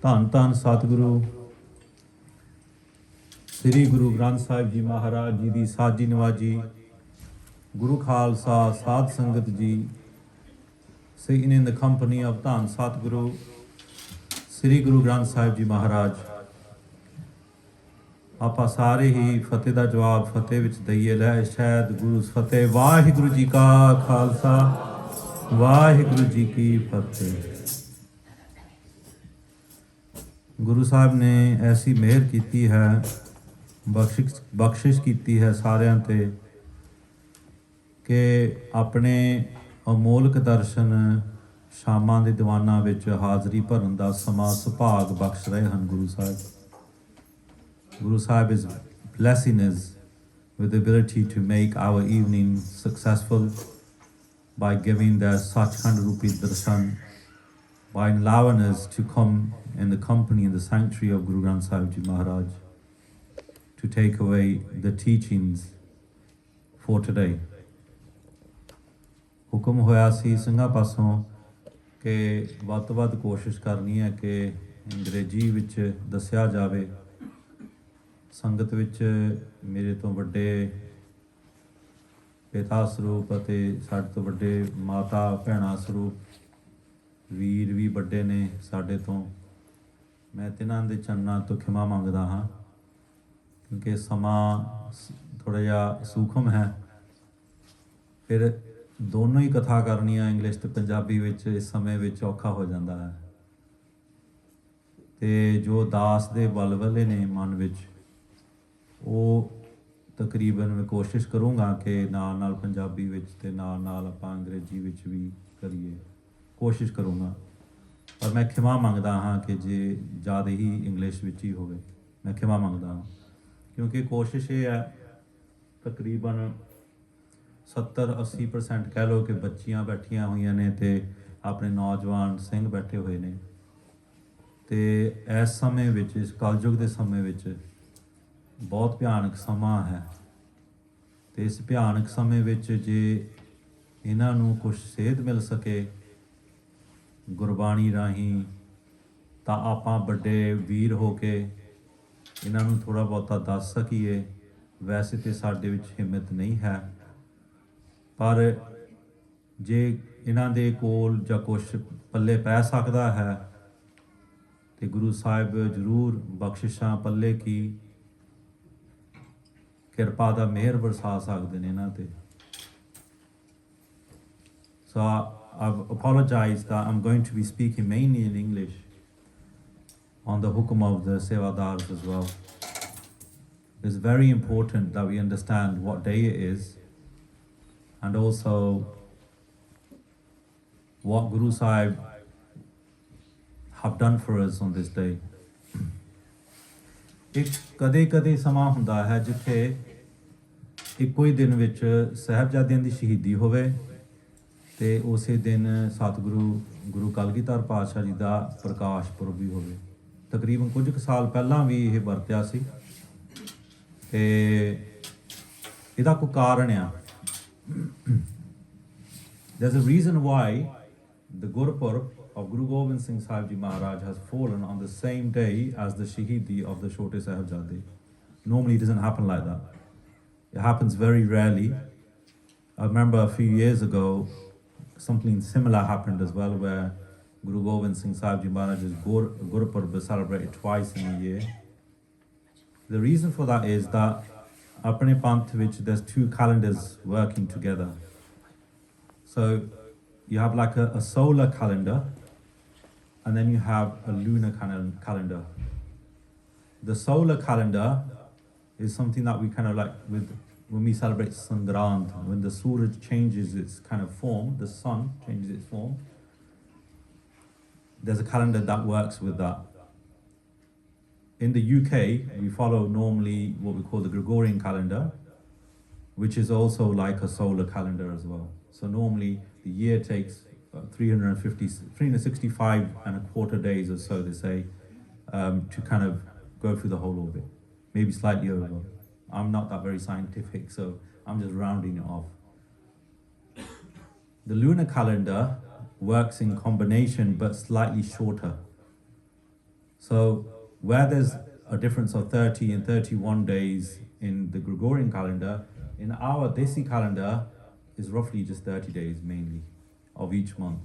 ਧੰਨ ਧੰਨ ਸਤਿਗੁਰੂ ਸ੍ਰੀ ਗੁਰੂ ਗ੍ਰੰਥ ਸਾਹਿਬ ਜੀ ਮਹਾਰਾਜ ਜੀ ਦੀ ਸਾਜੀ ਨਵਾਜੀ ਗੁਰੂ ਖਾਲਸਾ ਸਾਧ ਸੰਗਤ ਜੀ sitting in the company of ਧੰਨ ਸਤਿਗੁਰੂ ਸ੍ਰੀ ਗੁਰੂ ਗ੍ਰੰਥ ਸਾਹਿਬ ਜੀ ਮਹਾਰਾਜ। ਆਪਾਂ ਸਾਰੇ ਹੀ ਫਤਿਹ ਦਾ ਜਵਾਬ ਫਤਿਹ ਵਿੱਚ ਦਈਏ। ਲੈ ਸ਼ਾਇਦ ਗੁਰੂ ਫਤਿਹ। ਵਾਹਿਗੁਰੂ ਜੀ ਕਾ ਖਾਲਸਾ ਵਾਹਿਗੁਰੂ ਜੀ ਕੀ ਫਤਿਹ। ਗੁਰੂ ਸਾਹਿਬ ਨੇ ਐਸੀ ਮਿਹਰ ਕੀਤੀ ਹੈ, ਬਖਸ਼ਿਸ਼ ਕੀਤੀ ਹੈ ਸਾਰਿਆਂ ਤੇ ਕਿ ਆਪਣੇ ਅਮੋਲਕ ਦਰਸ਼ਨ ਸ਼ਾਮਾਂ ਦੇ ਦੀਵਾਨਾਂ ਵਿੱਚ ਹਾਜ਼ਰੀ ਭਰਨ ਦਾ ਸਮਾਂ ਸੁਭਾਗ ਬਖਸ਼ ਰਹੇ ਹਨ Guru Sahib. Guru Sahib is blessing us with the ability to make our evening successful by giving the Sachkhand Rupi Darshan, by allowing us to come in the company in the sanctuary of Guru Granth Sahib Ji Maharaj to take away the teachings for today. ਹੁਕਮ ਹੋਇਆ ਸੀ ਸਿੰਘਾਂ ਪਾਸੋਂ ਕਿ ਵੱਧ ਤੋਂ ਵੱਧ ਕੋਸ਼ਿਸ਼ ਕਰਨੀ ਹੈ ਕਿ ਅੰਗਰੇਜ਼ੀ ਵਿੱਚ ਦੱਸਿਆ ਜਾਵੇ। ਸੰਗਤ ਵਿੱਚ ਮੇਰੇ ਤੋਂ ਵੱਡੇ ਪਿਤਾ ਸਰੂਪ ਅਤੇ ਸਾਡੇ ਤੋਂ ਵੱਡੇ ਮਾਤਾ ਭੈਣਾਂ ਸਰੂਪ ਵੀਰ ਵੀ ਵੱਡੇ ਨੇ ਸਾਡੇ ਤੋਂ। ਮੈਂ ਤਿੰਨਾਂ ਦੇ ਚਰਨਾਂ ਤੋਂ ਖਿਮਾ ਮੰਗਦਾ ਹਾਂ ਕਿਉਂਕਿ ਸਮਾਂ ਥੋੜ੍ਹਾ ਜਿਹਾ ਸੂਖਮ ਹੈ। ਫਿਰ ਦੋਨੋਂ ਹੀ ਕਥਾ ਕਰਨੀਆਂ ਇੰਗਲਿਸ਼ ਅਤੇ ਪੰਜਾਬੀ ਵਿੱਚ ਇਸ ਸਮੇਂ ਵਿੱਚ ਔਖਾ ਹੋ ਜਾਂਦਾ ਹੈ। ਅਤੇ ਜੋ ਦਾਸ ਦੇ ਵਲਵਲੇ ਨੇ ਮਨ ਵਿੱਚ ਉਹ ਤਕਰੀਬਨ ਮੈਂ ਕੋਸ਼ਿਸ਼ ਕਰੂੰਗਾ ਕਿ ਨਾਲ ਨਾਲ ਪੰਜਾਬੀ ਵਿੱਚ ਅਤੇ ਨਾਲ ਨਾਲ ਆਪਾਂ ਅੰਗਰੇਜ਼ੀ ਵਿੱਚ ਵੀ ਕਰੀਏ, ਕੋਸ਼ਿਸ਼ ਕਰੂੰਗਾ। ਪਰ ਮੈਂ ਖਿਮਾ ਮੰਗਦਾ ਹਾਂ ਕਿ ਜੇ ਜ਼ਿਆਦਾ ਹੀ ਇੰਗਲਿਸ਼ ਵਿੱਚ ਹੀ ਹੋਵੇ, ਮੈਂ ਖਿਮਾ ਮੰਗਦਾ ਹਾਂ ਕਿਉਂਕਿ ਕੋਸ਼ਿਸ਼ ਇਹ ਹੈ ਤਕਰੀਬਨ 70-80% ਕਹਿ ਲਓ ਕਿ ਬੱਚੀਆਂ ਬੈਠੀਆਂ ਹੋਈਆਂ ਨੇ ਅਤੇ ਆਪਣੇ ਨੌਜਵਾਨ ਸਿੰਘ ਬੈਠੇ ਹੋਏ ਨੇ। ਅਤੇ ਇਸ ਸਮੇਂ ਵਿੱਚ, ਇਸ ਕਲਯੁਗ ਦੇ ਸਮੇਂ ਵਿੱਚ ਬਹੁਤ ਭਿਆਨਕ ਸਮਾਂ ਹੈ ਅਤੇ ਇਸ ਭਿਆਨਕ ਸਮੇਂ ਵਿੱਚ ਜੇ ਇਹਨਾਂ ਨੂੰ ਕੁਛ ਸੇਧ ਮਿਲ ਸਕੇ ਗੁਰਬਾਣੀ ਰਾਹੀਂ ਤਾਂ ਆਪਾਂ ਵੱਡੇ ਵੀਰ ਹੋ ਕੇ ਇਹਨਾਂ ਨੂੰ ਥੋੜ੍ਹਾ ਬਹੁਤਾ ਦੱਸ ਸਕੀਏ। ਵੈਸੇ ਤਾਂ ਸਾਡੇ ਵਿੱਚ ਹਿੰਮਤ ਨਹੀਂ ਹੈ, ਪਰ ਜੇ ਇਹਨਾਂ ਦੇ ਕੋਲ ਜਾਂ ਕੁਛ ਪੱਲੇ ਪੈ ਸਕਦਾ ਹੈ ਅਤੇ ਗੁਰੂ ਸਾਹਿਬ ਜ਼ਰੂਰ ਬਖਸ਼ਿਸ਼ਾਂ ਪੱਲੇ ਕੀ ਕਿਰਪਾ ਦਾ ਮਿਹਰ ਵਰਸਾ ਸਕਦੇ ਨੇ ਇਹਨਾਂ ਤੇ। So I've apologized that I'm going to be speaking mainly in English on the hukum of the Sevadars as well. It's very important that we understand what day it is and also what Guru Sahib have done for us on this day. ਇੱਕ ਕਦੇ ਸਮਾਂ ਹੁੰਦਾ ਹੈ ਜਿੱਥੇ ਇੱਕੋ ਹੀ ਦਿਨ ਵਿੱਚ ਸਾਹਿਬਜ਼ਾਦਿਆਂ ਦੀ ਸ਼ਹੀਦੀ ਹੋਵੇ ਅਤੇ ਉਸੇ ਦਿਨ ਸਤਿਗੁਰੂ ਗੁਰੂ ਕਲਗੀਧਰ ਪਾਤਸ਼ਾਹ ਜੀ ਦਾ ਪ੍ਰਕਾਸ਼ ਪੁਰਬ ਵੀ ਹੋਵੇ। ਤਕਰੀਬਨ ਕੁਝ ਕੁ ਸਾਲ ਪਹਿਲਾਂ ਵੀ ਇਹ ਵਰਤਿਆ ਸੀ ਅਤੇ ਇਹਦਾ ਕੋਈ ਕਾਰਨ ਆ। There's a reason why the Gurpurab of Guru Gobind Singh Sahib Ji Maharaj has fallen on the same day as the Shahidi of the Chote Sahibzade. Normally it doesn't happen like that. It happens very rarely. I remember a few years ago something similar happened as well where Guru Gobind Singh Sahib Ji Maharaj's Gurpurab is celebrated twice in a year. The reason for that is that apne panth which there's two calendars working together. So you have like a solar calendar and then you have a lunar calendar. The solar calendar is something that we kind of like with when we celebrate Sangrant, when the Suraj changes its kind of form, the sun changes its form. There's a calendar that works with that. In the UK, we follow normally what we call the Gregorian calendar, which is also like a solar calendar as well. So normally the year takes 365 and a quarter days or so, they say, to kind of go through the whole orbit, maybe slightly over. I'm not that very scientific, so I'm just rounding it off. The lunar calendar works in combination but slightly shorter. So where there's a difference of 30 and 31 days in the Gregorian calendar, in our Desi calendar is roughly just 30 days mainly of each month.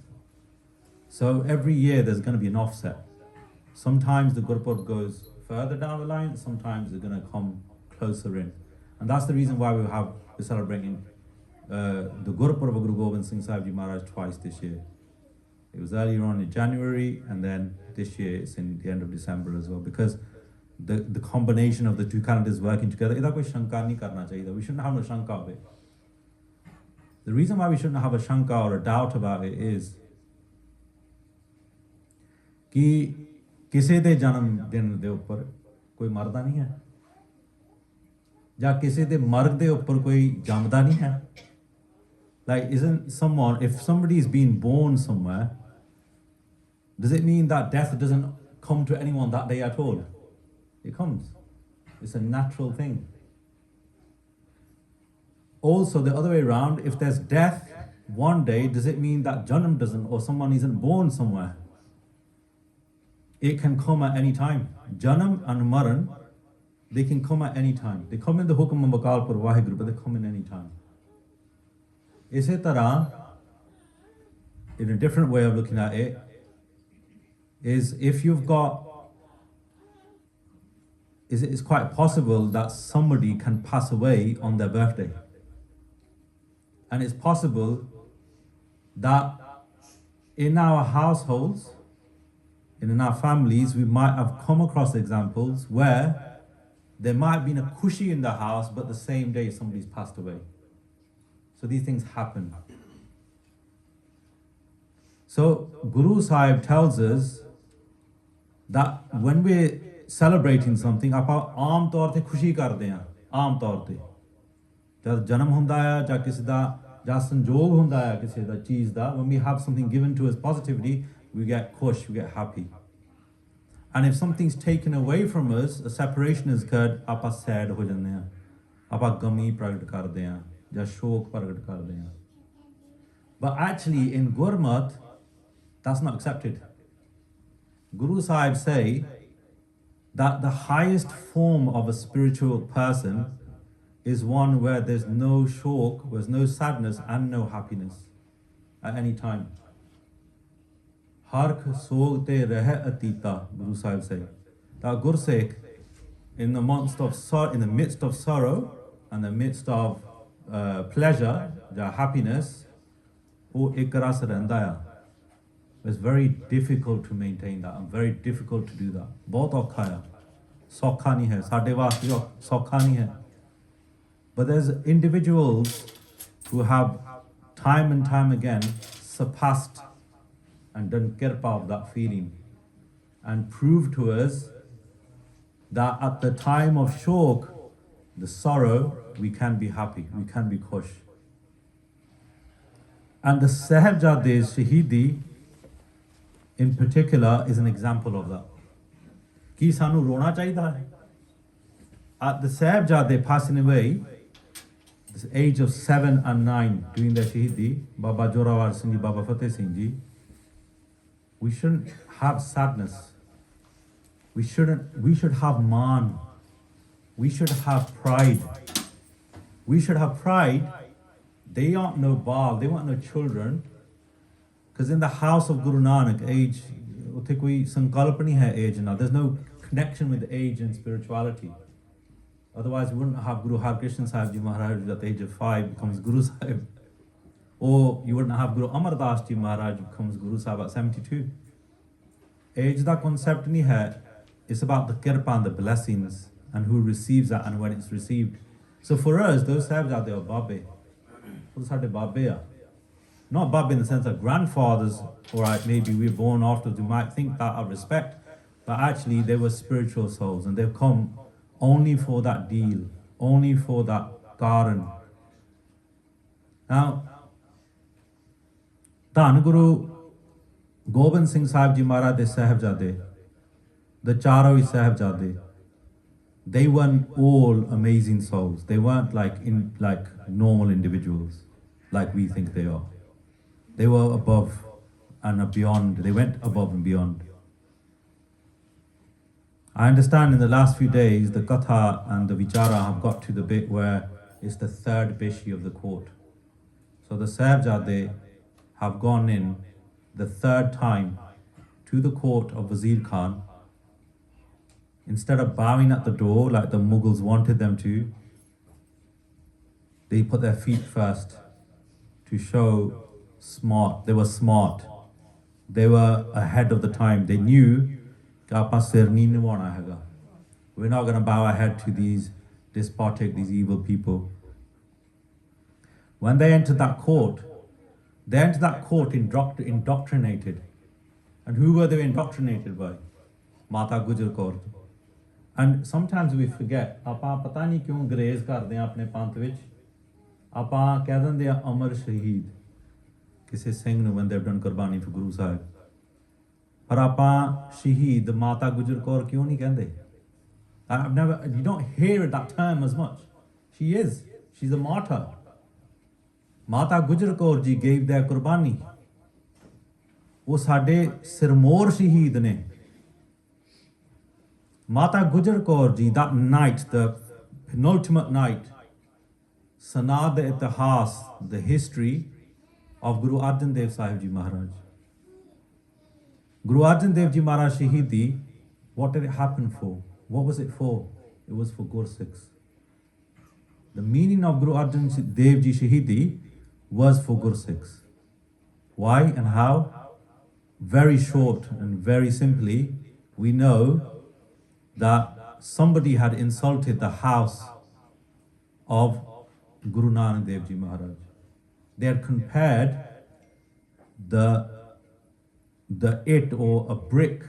So every year there's going to be an offset. Sometimes the Gurpurab goes further down the line, sometimes they're going to come closer in. And that's the reason why we're celebrating the Gurpurab of Guru Gobind Singh Sahib Ji Maharaj twice this year. It was earlier on in January, and then this year it's in the end of December as well, because the combination of the two calendars working together, we shouldn't have no shanka of it. The reason why we shouldn't have a shanka or a doubt about it is कि किसी दे जन्म दिन दे ऊपर कोई मरदा नहीं है, या किसी दे मर्ग दे ऊपर कोई जमदा नहीं है. Like, if somebody is being born somewhere, does it mean that death doesn't come to anyone that day at all? It comes. It's a natural thing. Also, the other way around, if there's death one day, does it mean that Janam doesn't, or someone isn't born somewhere? It can come at any time. Janam and Maran, they can come at any time. They come in the Hukum and Bakal Pur Waheguru, but they come in any time. Ise tarah, in a different way of looking at it, is if you've got, it's quite possible that somebody can pass away on their birthday. And it's possible that in our households, in our families, we might have come across examples where there might have been a khushi in the house, but the same day somebody's passed away. So these things happen. So Guru Sahib tells us that when we're celebrating something, ਆਪਾਂ ਆਮ ਤੌਰ ਤੇ ਖੁਸ਼ੀ ਕਰਦੇ ਹਾਂ, ਆਮ ਤੌਰ ਤੇ ਜਦ ਜਨਮ ਹੁੰਦਾ ਹੈ ਜਾਂ ਕਿਸੇ ਦਾ ਜਾਂ ਸੰਜੋਗ ਹੁੰਦਾ ਹੈ ਕਿਸੇ ਦਾ ਚੀਜ਼ ਦਾ, when we have something given to us positively, we get khush, we get happy. And if something's taken away from us, a separation has occurred, ਆਪਾਂ sad ਹੋ ਜਾਂਦੇ ਹਾਂ, ਆਪਾਂ ਗਮੀ ਪ੍ਰਗਟ ਕਰਦੇ ਹਾਂ ਜਾਂ ਸ਼ੋਕ ਪ੍ਰਗਟ ਕਰਦੇ ਹਾਂ. But actually in Gurmat, that's not accepted. Guru Sahib say that the highest form of a spiritual person is one where there's no shok, there's no sadness and no happiness at any time. Hark sog te rehe atita, Guru Sahib say. That Gursekh, in the midst of sorrow and the midst of pleasure, the happiness, o ek ras rehanda hai. It's very difficult to maintain that and very difficult to do that. बहुत औखा है, सौखा नहीं है, साढ़े वास्ते सौखा नहीं है. But there's individuals who have time and time again surpassed and done kirpa of that feeling and proved to us that at the time of shok, the sorrow, we can be happy, we can be khush. And the Sahibzade's Shahidi in particular is an example of that. Ki sanu rona chahida hai. At the Sahibzade passing away, this age of 7 and 9, doing their Shahidi, Baba Jorawar Singh Ji, Baba Fateh Singh Ji, we shouldn't have sadness. We should have man. We should have pride. We should have pride. They aren't no baal, they weren't no children. Because in the house of Guru Nanak, age, there's no connection with age and spirituality. Otherwise, we wouldn't have Guru Har Krishna Sahib Ji Maharaj at the age of 5 becomes Guru Sahib. Or you wouldn't have Guru Amar Das Ji Maharaj becomes Guru Sahib at 72. Age da concept nahi hai. It's about the kirpa and the blessings and who receives that and when it's received. So for us, those Sahibzade are Babe. Those are Babe. Not Bab in the sense of grandfathers, all right, maybe we're born after, we might think that of respect, but actually they were spiritual souls and they've come only for that deal, only for that karan. Now, Dhan Guru Gobind Singh Sahib Ji Maharaj de Sahibzade, the Charawi Sahibzade, they weren't all amazing souls. They weren't like normal individuals, like we think they are. They were above and beyond. They went above and beyond. I understand in the last few days, the Katha and the Vichara have got to the bit where it's the third Bishi of the court. So the Sahibzade have gone in the third time to the court of Wazir Khan. Instead of bowing at the door like the Mughals wanted them to, they put their feet first to show smart. They were smart. They were ahead of the time. They knew we're not going to bow our head to these despotic, these evil people. When they entered that court indoctrinated. And who were they indoctrinated by? Mata Gujar Kaur. And sometimes we forget, ਆਪਾਂ ਪਤਾ ਨਹੀਂ ਕਿਉਂ ਗਰੇਜ਼ ਕਰਦੇ ਆ ਆਪਣੇ ਪੰਥ ਵਿੱਚ ਆਪਾਂ ਕਹਿ ਦਿੰਦੇ ਆ ਅਮਰ ਸ਼ਹੀਦ ਕਿਸੇ ਸਿੰਘ ਨੂੰ when they've done ਕੁਰਬਾਨੀ for Guru Sahib. ਪਰ ਆਪਾਂ ਸ਼ਹੀਦ ਮਾਤਾ ਗੁਜਰ ਕੌਰ ਕਿਉਂ ਨਹੀਂ ਕਹਿੰਦੇ? You don't hear that term as much. She's a martyr. Mata Gujar Kaur ji gave their qurbani. वो साडे सिरमौर शहीद ने. Mata Gujar Kaur ji, that night, the penultimate night, Sikh Ithihaas, the history of Guru Arjan Dev Sahib Ji Maharaj. Guru Arjan Dev Ji Maharaj Shahidi, what did it happen for? What was it for? It was for Gursikhs. The meaning of Guru Arjan Dev Ji Shahidi was for Gursikhs. Why and how? Very short and very simply, we know that somebody had insulted the house of Guru Nanak Dev Ji Maharaj. They had compared the it or a brick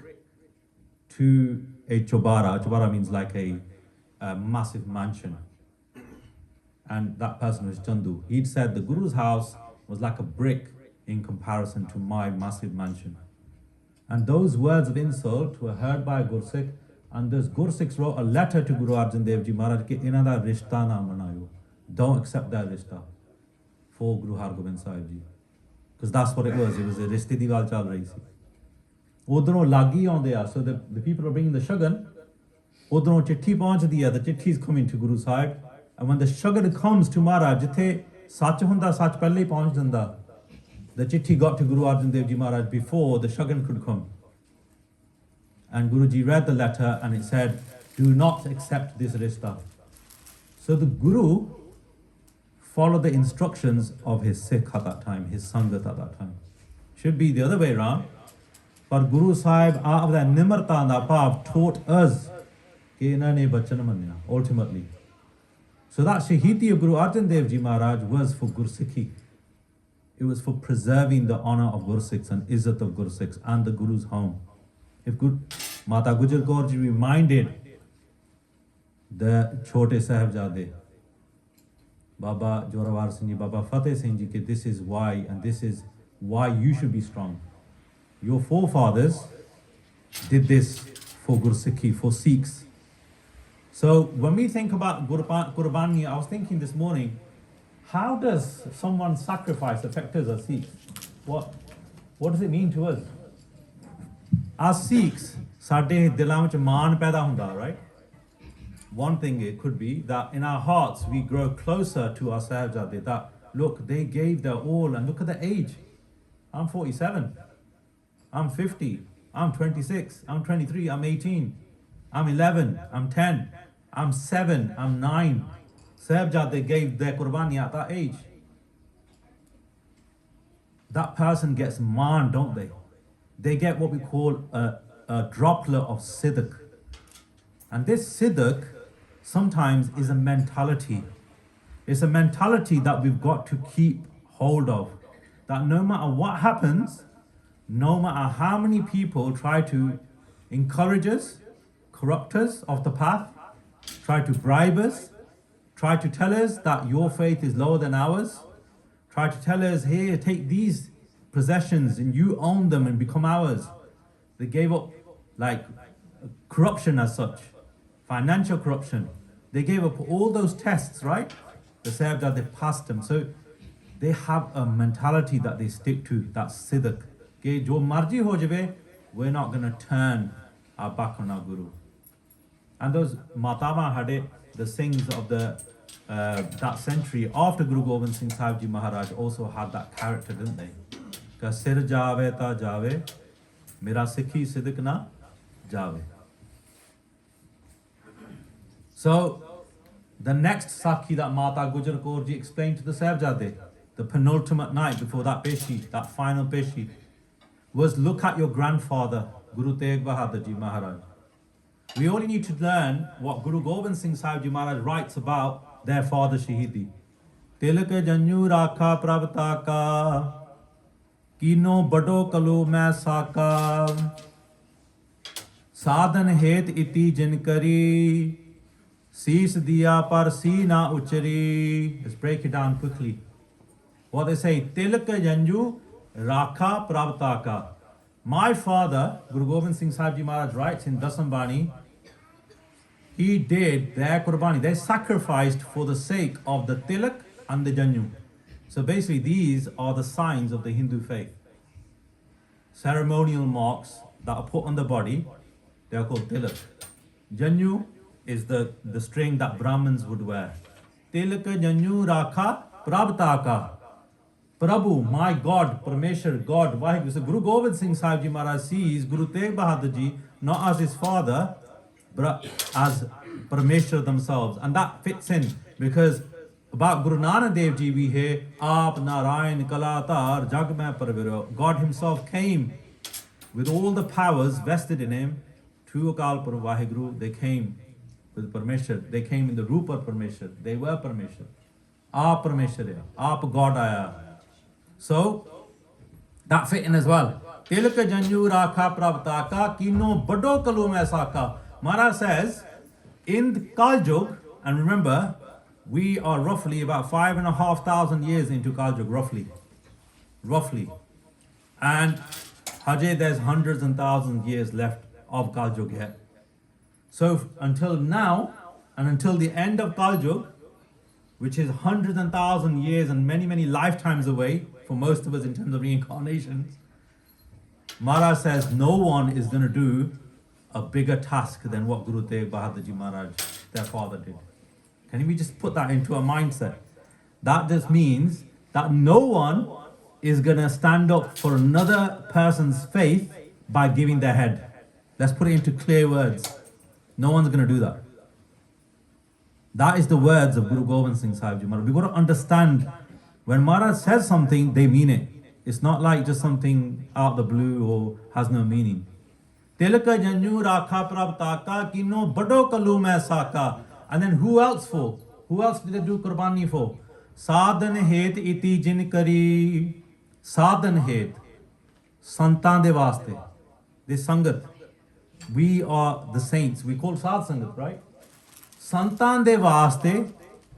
to a chobara. Chobara means like a massive mansion. And that person was Chandu. He'd said the Guru's house was like a brick in comparison to my massive mansion. And those words of insult were heard by Gursikh, and those Gursikhs wrote a letter to Guru Arjan Dev Ji Maharaj ki inna da rishta na manayo. Don't accept that rishta for Guru Hargobind Sahib Ji. Because that's what it was a rishte di gal chal rahi si. Udhron lagi aunde a, so the people are bringing the shagan, udhron chitti pahunchdi hai, the chitti is coming to Guru Sahib, and when the shagan comes to Maharaj, jithe sach hunda sach pehle hi pahunch janda. The chitti got to Guru Arjan Dev Ji Maharaj before the shagan could come. And Guruji read the letter and it said, do not accept this rishta. So the Guru followed the instructions of his Sikh at that time, his Sangat at that time. Should be the other way around. But Guru Sahib, out of that nimarta and that bhav, taught us ultimately. So that Shahidi of Guru Arjan Dev Ji Maharaj was for Gursikhi. It was for preserving the honor of Gursikhs and Izzat of Gursikhs and the Guru's home. If Mata Gujar Kaur Ji reminded the Chote Sahibzade, Baba Jorawar Singh Ji, Baba Fateh Singh Ji, that this is why, and this is why you should be strong. Your forefathers did this for Gursikhi, for Sikhs. So when we think about Qurbani, I was thinking this morning, how does someone's sacrifice affect us as Sikhs? What does it mean to us? As Sikhs, ਸਾਡੇ ਦਿਲਾਂ ਵਿੱਚ ਮਾਣ ਪੈਦਾ ਹੁੰਦਾ, right? One thing it could be that in our hearts we grow closer to our Sahibzade, that look, they gave their all, and look at the age. I'm 47, I'm 50, I'm 26, I'm 23, I'm 18, I'm 11, I'm 10, I'm 7, I'm 9. Sahibzade gave their qurbani at that age. That person gets maan, don't they? They get what we call a droplet of siddiq. And this siddiq sometimes is a mentality. It's a mentality that we've got to keep hold of. That no matter what happens, no matter how many people try to encourage us, corrupt us off the path, try to bribe us, try to tell us that your faith is lower than ours, try to tell us, here, take these possessions and you own them and become ours. They gave up like corruption as such, financial corruption. They gave up all those tests, right? They said that they passed them. So they have a mentality that they stick to, that's siddiq. कि जो मर्जी हो जावे, we're not going to turn our back on our Guru. And those Matawa had it, the Singhs of that century after Guru Gobind Singh Sahib Ji Maharaj also had that character, didn't they? Ka sir jave ta jave, mera Sikhi Siddiq na jave. So, the next Sakhi that Mata Gujar Kaur Ji explained to the Sahibzade, the penultimate night before that Peshi, that final Peshi, was look at your grandfather, Guru Tegh Bahadur Ji Maharaj. We only need to learn what Guru Gobind Singh Sahib Ji Maharaj writes about their father Shahidi. Tilak janyu rakha prabta ka, kino bado kalu main saka, sadhan het iti jin kari, Sees diya par si na uchari. Let's break it down quickly. What they say, Tilak janju rakha prabtaka. My father, Guru Gobind Singh Sahib Ji Maharaj writes in Dasambani, he did their Qurbani, they sacrificed for the sake of the Tilak and the Janju. So basically these are the signs of the Hindu faith. Ceremonial marks that are put on the body, they are called Tilak. Janju is the string that Brahmins would wear. Tilak janju rakha prabtaka. Prabhu, my God, Parameshwar, God, Vaheguru. So Guru Gobind Singh Sahib Ji Maharaj sees Guru Tegh Bahadur Ji not as his father, but as Parameshwar themselves. And that fits in because about Guru Nanak Dev Ji we hear, Aap Narayan Kalatar Jag Mein Parviro. God himself came with all the powers vested in him to Akal Purv Vaheguru. They came with Parameshwar. They came in the Rupa Parameshwar. They were Parameshwar. Aap Parameshwar hai. Aap God aaya. So, that fit in as well. Tilka janju rakha prabtaka kino bado kalu mein saka. Maharaj says, in Kal Yug, and remember, we are roughly about 5,500 years into Kal Yug, roughly. And Hajay, there's hundreds and thousands of years left of Kal Yug yet. So until now, and until the end of Kal Yug, which is hundreds and thousands of years and many, many lifetimes away for most of us in terms of reincarnations, Maharaj says no one is going to do a bigger task than what Guru Tegh Bahadur Ji Maharaj, their father, did. Can we just put that into a mindset? That just means that no one is going to stand up for another person's faith by giving their head. Let's put it into clear words. No one's going to do that. That is the words of Guru Gobind Singh Sahib Ji Maharaj. We've got to understand when Maharaj says something, they mean it. It's not like just something out of the blue or has no meaning. Tilka janju rakha prabtaka kino bado kalu mein saka. And then who else for? Who else did they do Qurbani for? Sadhan het iti jin kari. Sadhan het. Santan de vaste. This Sangat. We are the saints. We call Sad Sangat, right? Santan de vaste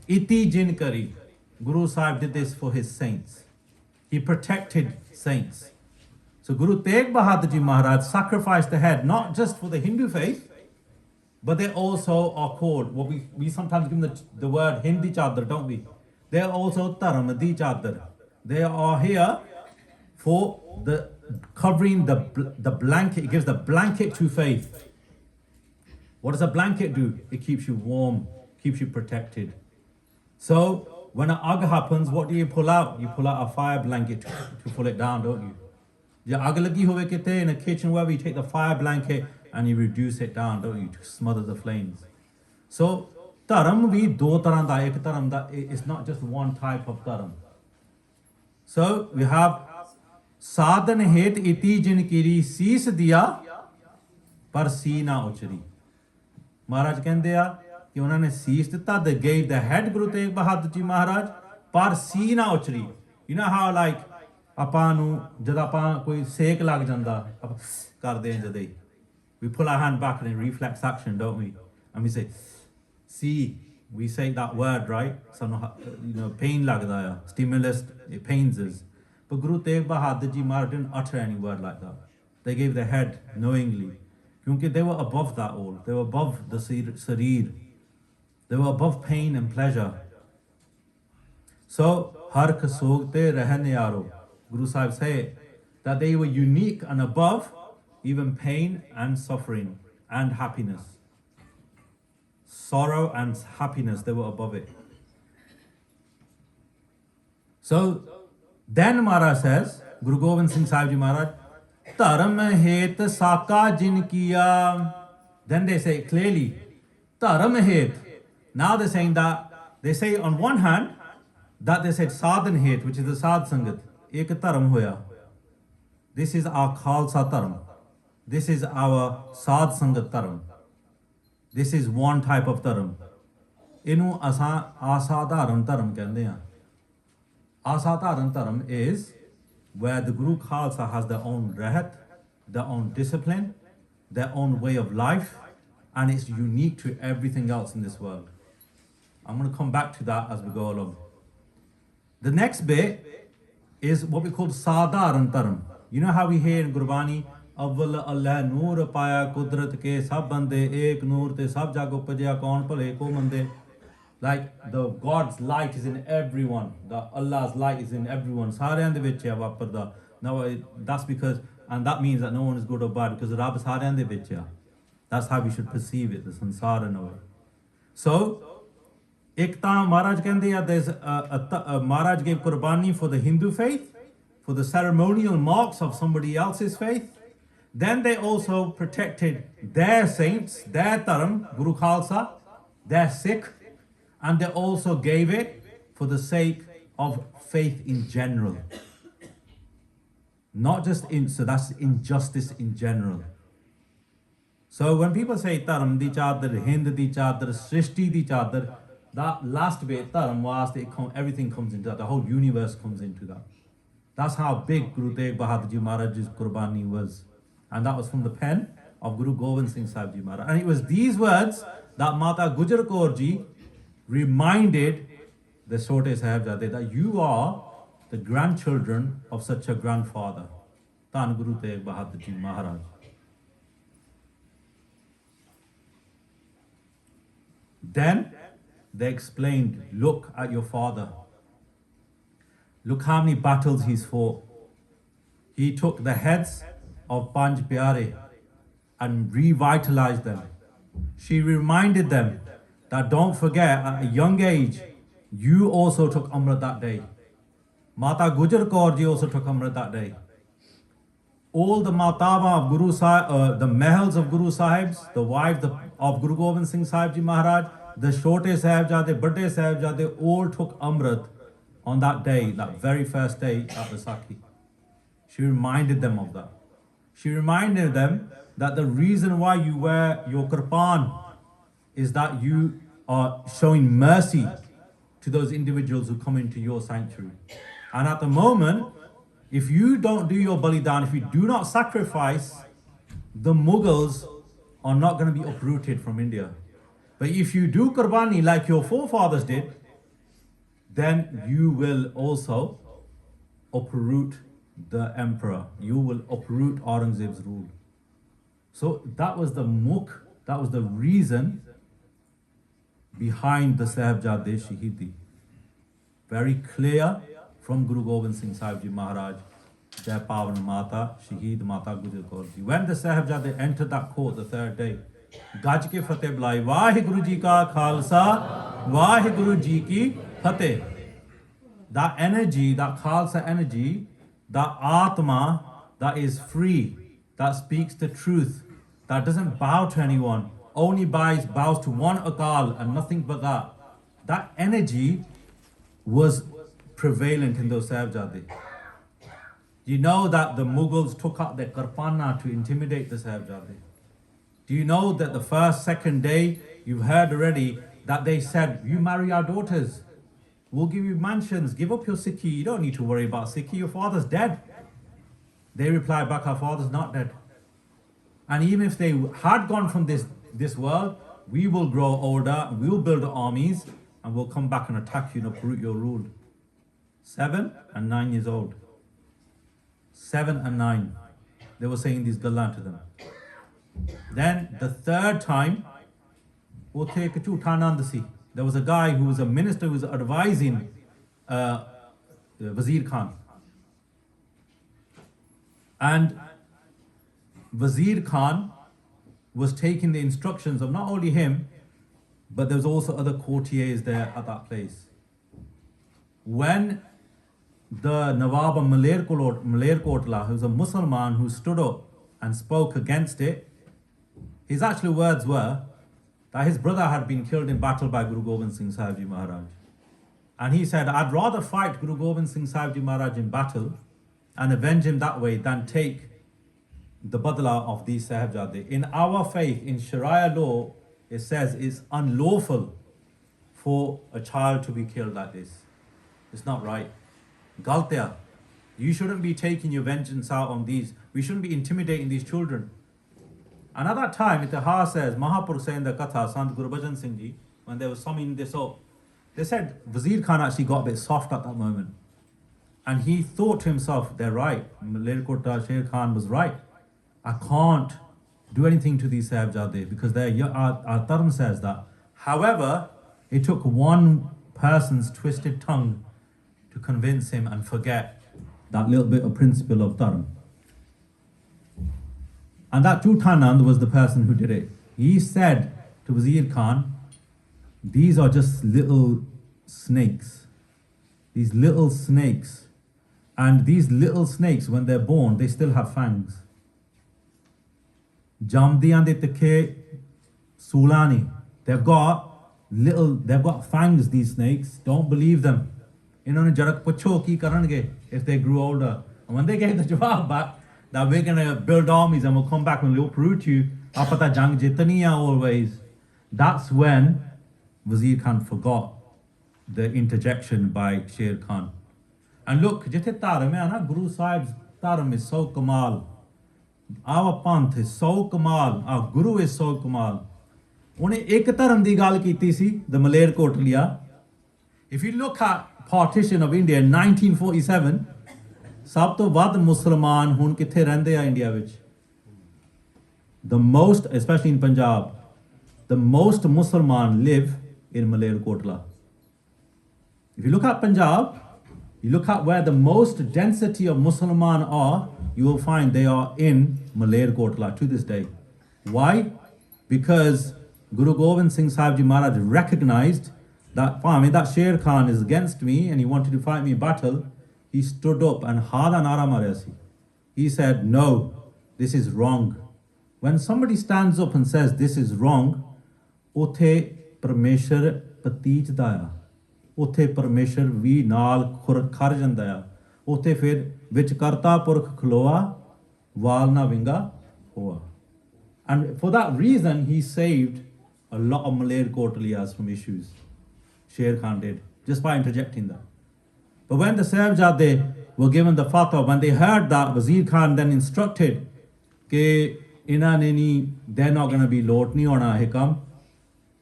iti jin kari. Guru Sahib did this for his saints. He protected saints. So Guru Tegh Bahadur Ji Maharaj sacrificed the head not just for the Hindu faith, but they also are called, what we sometimes give them the word Hindi Chadar, don't we? They are also Dharam Di Chadar. They are here for the covering the blanket. It gives the blanket to faith. What does a blanket do? It keeps you warm, keeps you protected. So when an ag happens, what do you pull out? You pull out a fire blanket to pull it down, don't you? Ja ag lagi hove kite in a kitchen, wherever, you take the fire blanket and you reduce it down, don't you, to smother the flames. So dharam bhi do taran da, ek dharam da, it's not just one type of dharam. So we have sadhan het iti jin kiri sees diya par si na uchari. Maharaj kehndे आ कि उन्होंने शीश दिता, they gave the head Guru Tegh Bahadur Ji Maharaj par si na uchari. You know how like ਆਪਾਂ ਨੂੰ ਜਦ ਆਪਾਂ ਕੋਈ ਸੇਕ ਲੱਗ ਜਾਂਦਾ ਆਪਾਂ ਕਰਦੇ ਹਾਂ ਜਦ ਹੀ we pull our hand back in reflex action, don't we? And we say see, we say that word, right? ਸਾਨੂੰ pain ਲੱਗਦਾ ਆ, stimulus, it pains us. But Guru Tegh Bahadur Ji Maharaj didn't utter any word like that. They gave their head knowingly, because they were above that all. They were above the sareer. They were above pain and pleasure. So har kasogte rehne yaro, Guru Sahib say that they were unique and above even pain and suffering and happiness. Sorrow and happiness, they were above it. So then Maharaj says, Guru Gobind Singh Sahib Ji Maharaj, Dharam het saka jin kiya. Then they say clearly, Dharam het. Now they're saying that, they say on one hand, that they said sadhan het, which is the sad sangat. Ek dharam hoya. This is our Khalsa dharam. This is our sad sangat dharam. This is one type of dharam. Inu asadharan dharam kehande hain. Asadharan dharam is where the Guru Khalsa has their own rehat, their own discipline, their own way of life, and it's unique to everything else in this world. I'm going to come back to that as we go along. The next bit is what we call Sadharan Dharam. You know how we hear in Gurbani, Avval Allah Noor Paya Kudrat Ke Sab Bande Ek Noor Te Sab Jago Pajya Kaun Phale Ko Mande. Like the God's light is in everyone. The Allah's light is in everyone. Sareyan de vich hai vaparda. Now that's because, and that means that no one is good or bad because Rab sareyan de vich hai. That's how we should perceive it, the sansar in a way. So, Ekta Maharaj kehande there's Maharaj gave Qurbani for the Hindu faith, for the ceremonial marks of somebody else's faith. Then they also protected their saints, their Dharam, Guru Khalsa, their Sikh, and they also gave it for the sake of faith in general. Not just in, so that's injustice in general. So when people say Dharam di chadar, Hind di chadar, Srishti di chadar, that last bit, Dharam vaste, everything comes into that, the whole universe comes into that. That's how big Guru Tegh Bahadur Ji Maharaj's Qurbani was. And that was from the pen of Guru Gobind Singh Sahib Ji Maharaj. And it was these words that Mata Gujar Kaur Ji reminded the Chote Sahibzade that you are the grandchildren of such a grandfather. Dhan Guru Tegh Bahadur Ji Maharaj. Then they explained, look at your father. Look how many battles he's fought. He took the heads of Panj Pyare and revitalized them. She reminded them that don't forget, at a young age, you also took Amrit that day. Mata Gujar Kaur Ji also took Amrit that day. All the Matava of Guru Sahib, the Mahals of Guru Sahibs, the wives of Guru Gobind Singh Sahib Ji Maharaj, the Chote Sahibzade, Badde Sahibzade, all took Amrit on that day, that very first day at Vaisakhi. She reminded them of that. She reminded them that the reason why you wear your kirpan is that you are showing mercy to those individuals who come into your sanctuary. And at the moment, if you don't do your balidan, if you do not sacrifice, the Mughals are not going to be uprooted from India. But if you do Qurbani like your forefathers did, then you will also uproot the emperor. You will uproot Aurangzeb's rule. So that was the mukh, that was the reason behind the Sahibzade Shahidi. Very clear from Guru Gobind Singh Sahib Ji Maharaj, their Pavan Mata, Shahid Mata Gujar Kaur Ji. When the Sahibzade entered that court the third day, Gaj ke fateh bulai, Vaheguru Ji ka Khalsa, Vaheguru Ji ki fateh. That energy, that Khalsa energy, that Atma, that is free, that speaks the truth, that doesn't bow to anyone, only bows to one Akal and nothing but that. That energy was prevalent in those Sahibzade. You know that the Mughals took out their Karpana to intimidate the Sahibzade. Do you know that the first, second day, you've heard already that they said, you marry our daughters, we'll give you mansions, give up your Sikhi, you don't need to worry about Sikhi, your father's dead. They replied back, our father's not dead. And even if they had gone from this world, we will grow older, we will build armies, and we'll come back and attack you and uproot your rule. 7 and 9 years old. 7 and 9. They were saying these galan to them. Then the third time, there was a guy who was a minister who was advising Wazir Khan. And Wazir Khan was taking the instructions of not only him, but there was also other courtiers there at that place. When the Nawab of Malerkotla, who was a Muslim who stood up and spoke against it, his actual words were that his brother had been killed in battle by Guru Gobind Singh Sahib Ji Maharaj. And he said, I'd rather fight Guru Gobind Singh Sahib Ji Maharaj in battle and avenge him that way than take the badla of these Sahibzade. In our faith, in Sharia law, it says it's unlawful for a child to be killed like this. It's not right. Galtya. You shouldn't be taking your vengeance out on these. We shouldn't be intimidating these children. And at that time, Ithihaas says, Mahapurukh saying the Katha, Sant Guru Bhajan Singh Ji, when they were summing this up, they said Wazir Khan actually got a bit soft at that moment. And he thought to himself, they're right. Malerkotla Sher Khan was right. I can't do anything to these Sahibzade because our Dharm says that. However, it took one person's twisted tongue to convince him and forget that little bit of principle of Dharm. And that Chutanand was the person who did it. He said to Wazir Khan, these are just little snakes. These little snakes. And these little snakes, when they're born, they still have fangs. Jamdiyan de Tekhe Sulani. They've got fangs, these snakes. Don't believe them. Inhone jarak pucho ki karange if they grew older. And when they gave the jawab back that we're gonna build armies and we'll come back and we'll uproot you, apata jang jitaniya always. That's when Wazir Khan forgot the interjection by Sher Khan. And look, jithe Dharam hai na, Guru Sahib's Dharam is so kamal. Our Panth is so kamal. Our Guru is so kamal. Unhe ek dharam di gal ਕੀਤੀ ਸੀ, the Malerkotla. If you look at partition of India in 1947, ਸਭ ਤੋਂ ਵੱਧ ਮੁਸਲਮਾਨ ਹੁਣ ਕਿੱਥੇ ਰਹਿੰਦੇ ਆ India ਵਿੱਚ? The most, especially in Punjab, the most Musliman live in Malerkotla. If you look at Punjab, you look at where the most density of Musliman are, you will find they are in Malerkotla to this day. Why? Because Guru Gobind Singh Sahib Ji Maharaj recognized that Sher Khan is against me and he wanted to fight me in battle. He stood up and hada nara marya si. He said, no, this is wrong. When somebody stands up and says this is wrong, uthe Parmeshwar patij daya. Uthe Parmeshwar vi naal khar janda. Uthe fir vich karta purkh khloa wal na vinga hoa. And for that reason, he saved a lot of Malerkotlias from issues. Sher Khan did, just by interjecting that. But when the Sahibzade were given the fatwa, when they heard that, Wazir Khan then instructed that they're not going to be lotni ona hikam.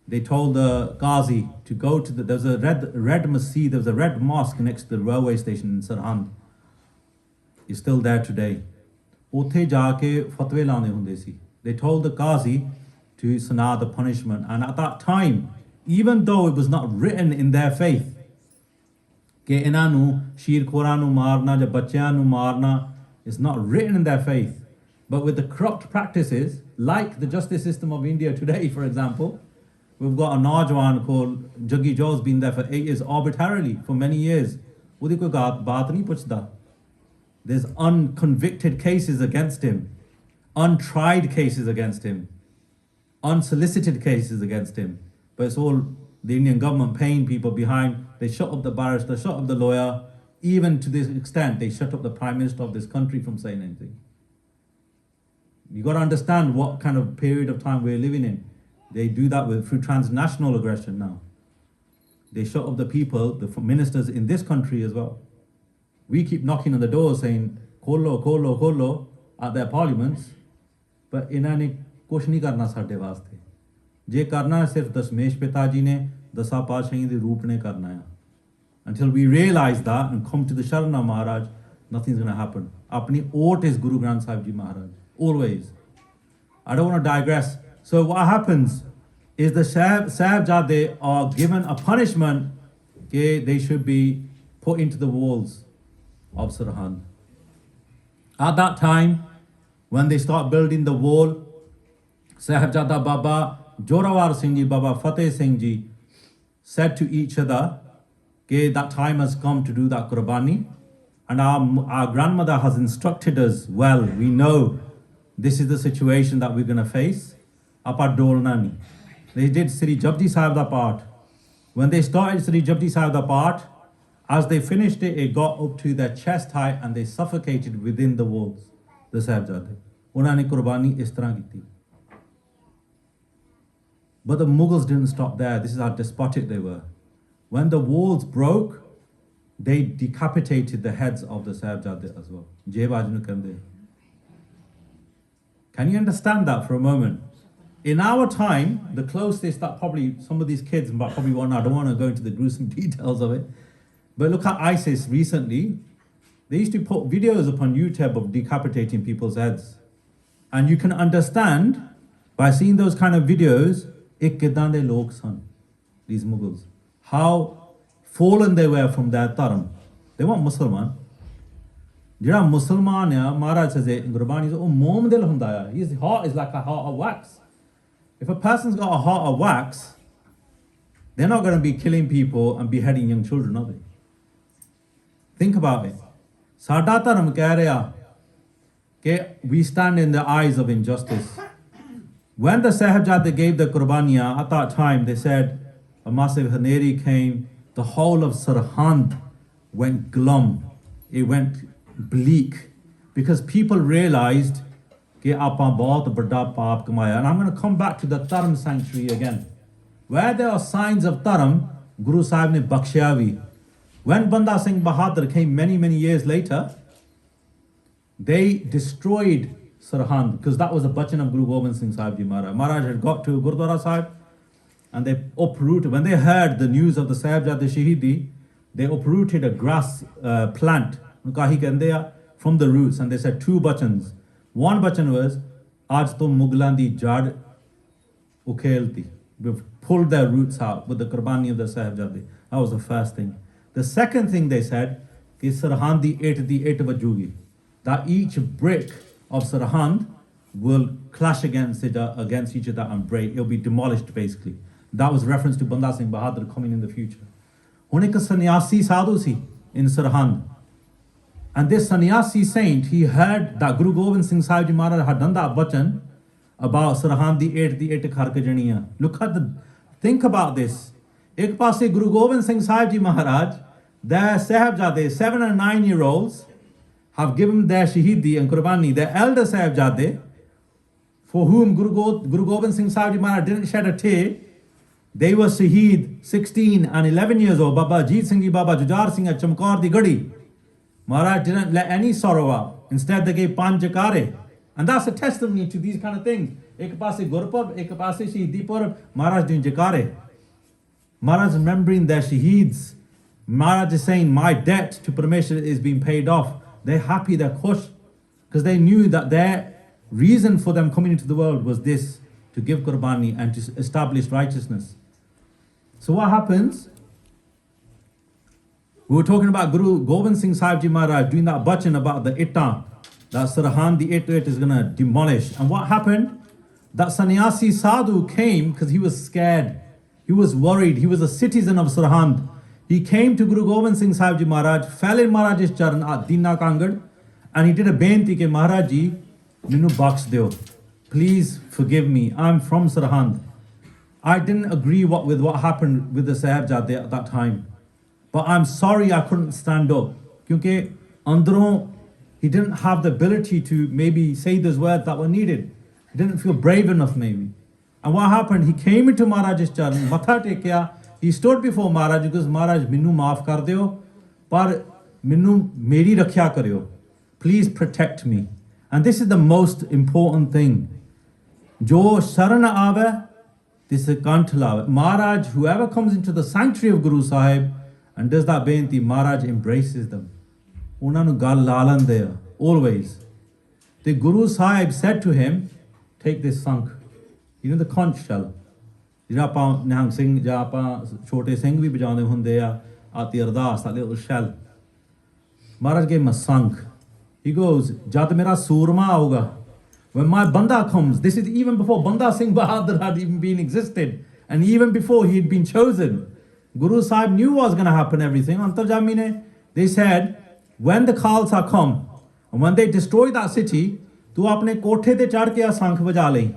They told the Qazi to go to there's a red masjid, there was a red mosque next to the railway station in Sarhand. It's still there today. Uthe jaake fatwe laane hunde si. They told the Qazi to sana the punishment. And at that time, even though it was not written in their faith, कि इन्हां शीर खोरां नू मारना या बच्चियां नू मारना is not written in their faith. But with the corrupt practices, like the justice system of India today, for example, we've got a Najwan called Jaggi Jo's been there for 8 years arbitrarily, for many years. Udi koi baat nahi puchda. There's unconvicted cases against him, untried cases against him, unsolicited cases against him. But it's all the Indian government paying people behind. They shut up the barrister, shut up the lawyer, even to this extent, they shut up the Prime Minister of this country from saying anything. You got to understand what kind of period of time we're living in. They do that through transnational aggression now. They shut up the people, the ministers in this country as well. We keep knocking on the door saying, kholo, kholo, kholo, at their parliaments, but inane kuch nahi karna sade vaste. Je karna hai sirf Dasmesh Pitaji ne, Dasa Padshahi de roop ne karna hai. Until we realize that and come to the Sharana Maharaj, nothing's going to happen. Apni oath is Guru Granth Sahib Ji Maharaj. Always. I don't want to digress. So what happens is the Sahibzade are given a punishment. Okay, they should be put into the walls of Sarhand. At that time, when they start building the wall, Sahibzada Baba, Jorawar Singh Ji, Baba Fateh Singh Ji said to each other, okay, that time has come to do that Qurbani. And our grandmother has instructed us well. We know this is the situation that we're going to face. Apa dolna nahi. They did Sri Japji Sahib da part. When they started Sri Japji Sahib da part, as they finished it, it got up to their chest height and they suffocated within the walls. The Sahibzade. Unhone ne Qurbani is tarah kiti. But the Mughals didn't stop there. This is how despotic they were. When the walls broke, they decapitated the heads of the Sahibzade as well. Can you understand that for a moment? In our time, the closest that probably some of these kids probably want, I don't want to go into the gruesome details of it, but look at ISIS recently. They used to put videos upon YouTube of decapitating people's heads. And you can understand by seeing those kind of videos, kidan de log san, these Mughals, how fallen they were from their dharam. They weren't Musliman. Jira Musliman ya, Maharaj says in Gurbani, oh mom dil hunda, his heart is like a heart of wax. If a person's got a heart of wax, they're not going to be killing people and beheading young children, are they? Think about it. Sada dharam keh reha ke we stand in the eyes of injustice. When the Sahibzade gave the Qurbaniya, at that time they said a massive haneri came, the whole of Sirhind went glum, it went bleak, because people realized that aapa bahut bada paap kamaya. And I'm going to come back to the Dharam sanctuary again. Where there are signs of Dharam, Guru Sahib ne bakshiya bhi. When Banda Singh Bahadur came many years later, they destroyed Sirhind, because that was a bachan of Guru Gobind Singh Sahib Ji Maharaj. Maharaj had got to Gurdwara Sahib and they uprooted, when they heard the news of the Sahibzade Shahidi, they uprooted a grass plant from the roots, and they said two bachans. One bachan was, Aaj to Mughlan di jad ukhelti. We've pulled their roots out with the Qurbani of the Sahibzade. That was the first thing. The second thing they said is Sirhind di eight vajugi. That each brick of Sirhind will clash against each other and break. It'll be demolished basically. That was reference to Banda Singh Bahadur coming in the future. Hun ek sannyasi sadhu si in Sirhind. And this sannyasi saint, he heard that Guru Gobind Singh Sahib Ji Maharaj had done that bachan about Sirhind di eight kharkajaniya. Think about this. Ek paase Guru Gobind Singh Sahib Ji Maharaj, their Sahibzade, 7 and 9 year olds, have given their Shahidi and Qurbani. Their elder Sahibzade, for whom Guru Gobind Singh Sahib Ji Maharaj didn't shed a tear, they were Shaheed 16 and 11 years old. Baba Jeet Singh Ji, Baba Jujar Singh at Chamkaur di Gadi. Maharaj didn't let any sorrow out. Instead, they gave Panj Jakare. And that's a testimony to these kind of things. Ek paase Gurpurab, ek paase Shahidi Purab, Maharaj doing Jakare. Maharaj remembering their Shaheeds. Maharaj is saying, my debt to Parmeshwar is being paid off. They're happy, they're khush, because they knew that their reason for them coming into the world was this, to give Qurbani and to establish righteousness. So what happens? We were talking about Guru Gobind Singh Sahib Ji Maharaj doing that bachan about the Ittan, that Sirhind the 8 is going to demolish. And what happened? That sannyasi sadhu came because he was scared. He was worried. He was a citizen of Sirhind. He came to Guru Gobind Singh Sahib Ji Maharaj, fell in Maharaj's charan at Dina Kangad, and he did a benti ke Maharaj Ji, minu baksh deo. Please forgive me. I'm from Sirhind. I didn't agree with what happened with the Sahibzade at that time. But I'm sorry I couldn't stand up. Because andron, he didn't have the ability to maybe say those words that were needed. He didn't feel brave enough maybe. And what happened? He came into Maharaj's charan, matha tekya. He stood before Maharaj because Maharaj, minnu maaf kar deo, par minnu meri rakhya karyo. Please protect me. And this is the most important thing. Jo sharana aave, this is kanth lave. Maharaj, whoever comes into the sanctuary of Guru Sahib and does that benti, Maharaj embraces them. Unanu gal lalan there, always. The Guru Sahib said to him, take this sank. You know the conch shell. ਜਿਹੜਾ ਆਪਾਂ ਨਿਹੰਗ ਸਿੰਘ ਜਾਂ ਆਪਾਂ ਛੋਟੇ ਸਿੰਘ ਵੀ ਵਜਾਉਂਦੇ ਹੁੰਦੇ ਆ ਆਤੀ ਅਰਦਾਸ that little shell. Maharaj gave him a sank. He goes, Jad mera surma auga. When my Banda comes, this is even before Banda Singh Bahadur had even been existed, and even before he had been chosen. Guru Sahib knew what was going to happen, everything. Antarjami ne, they said, when the Khalsa come, and when they destroy that city, tu apne kothe te chad ke sankh baja le.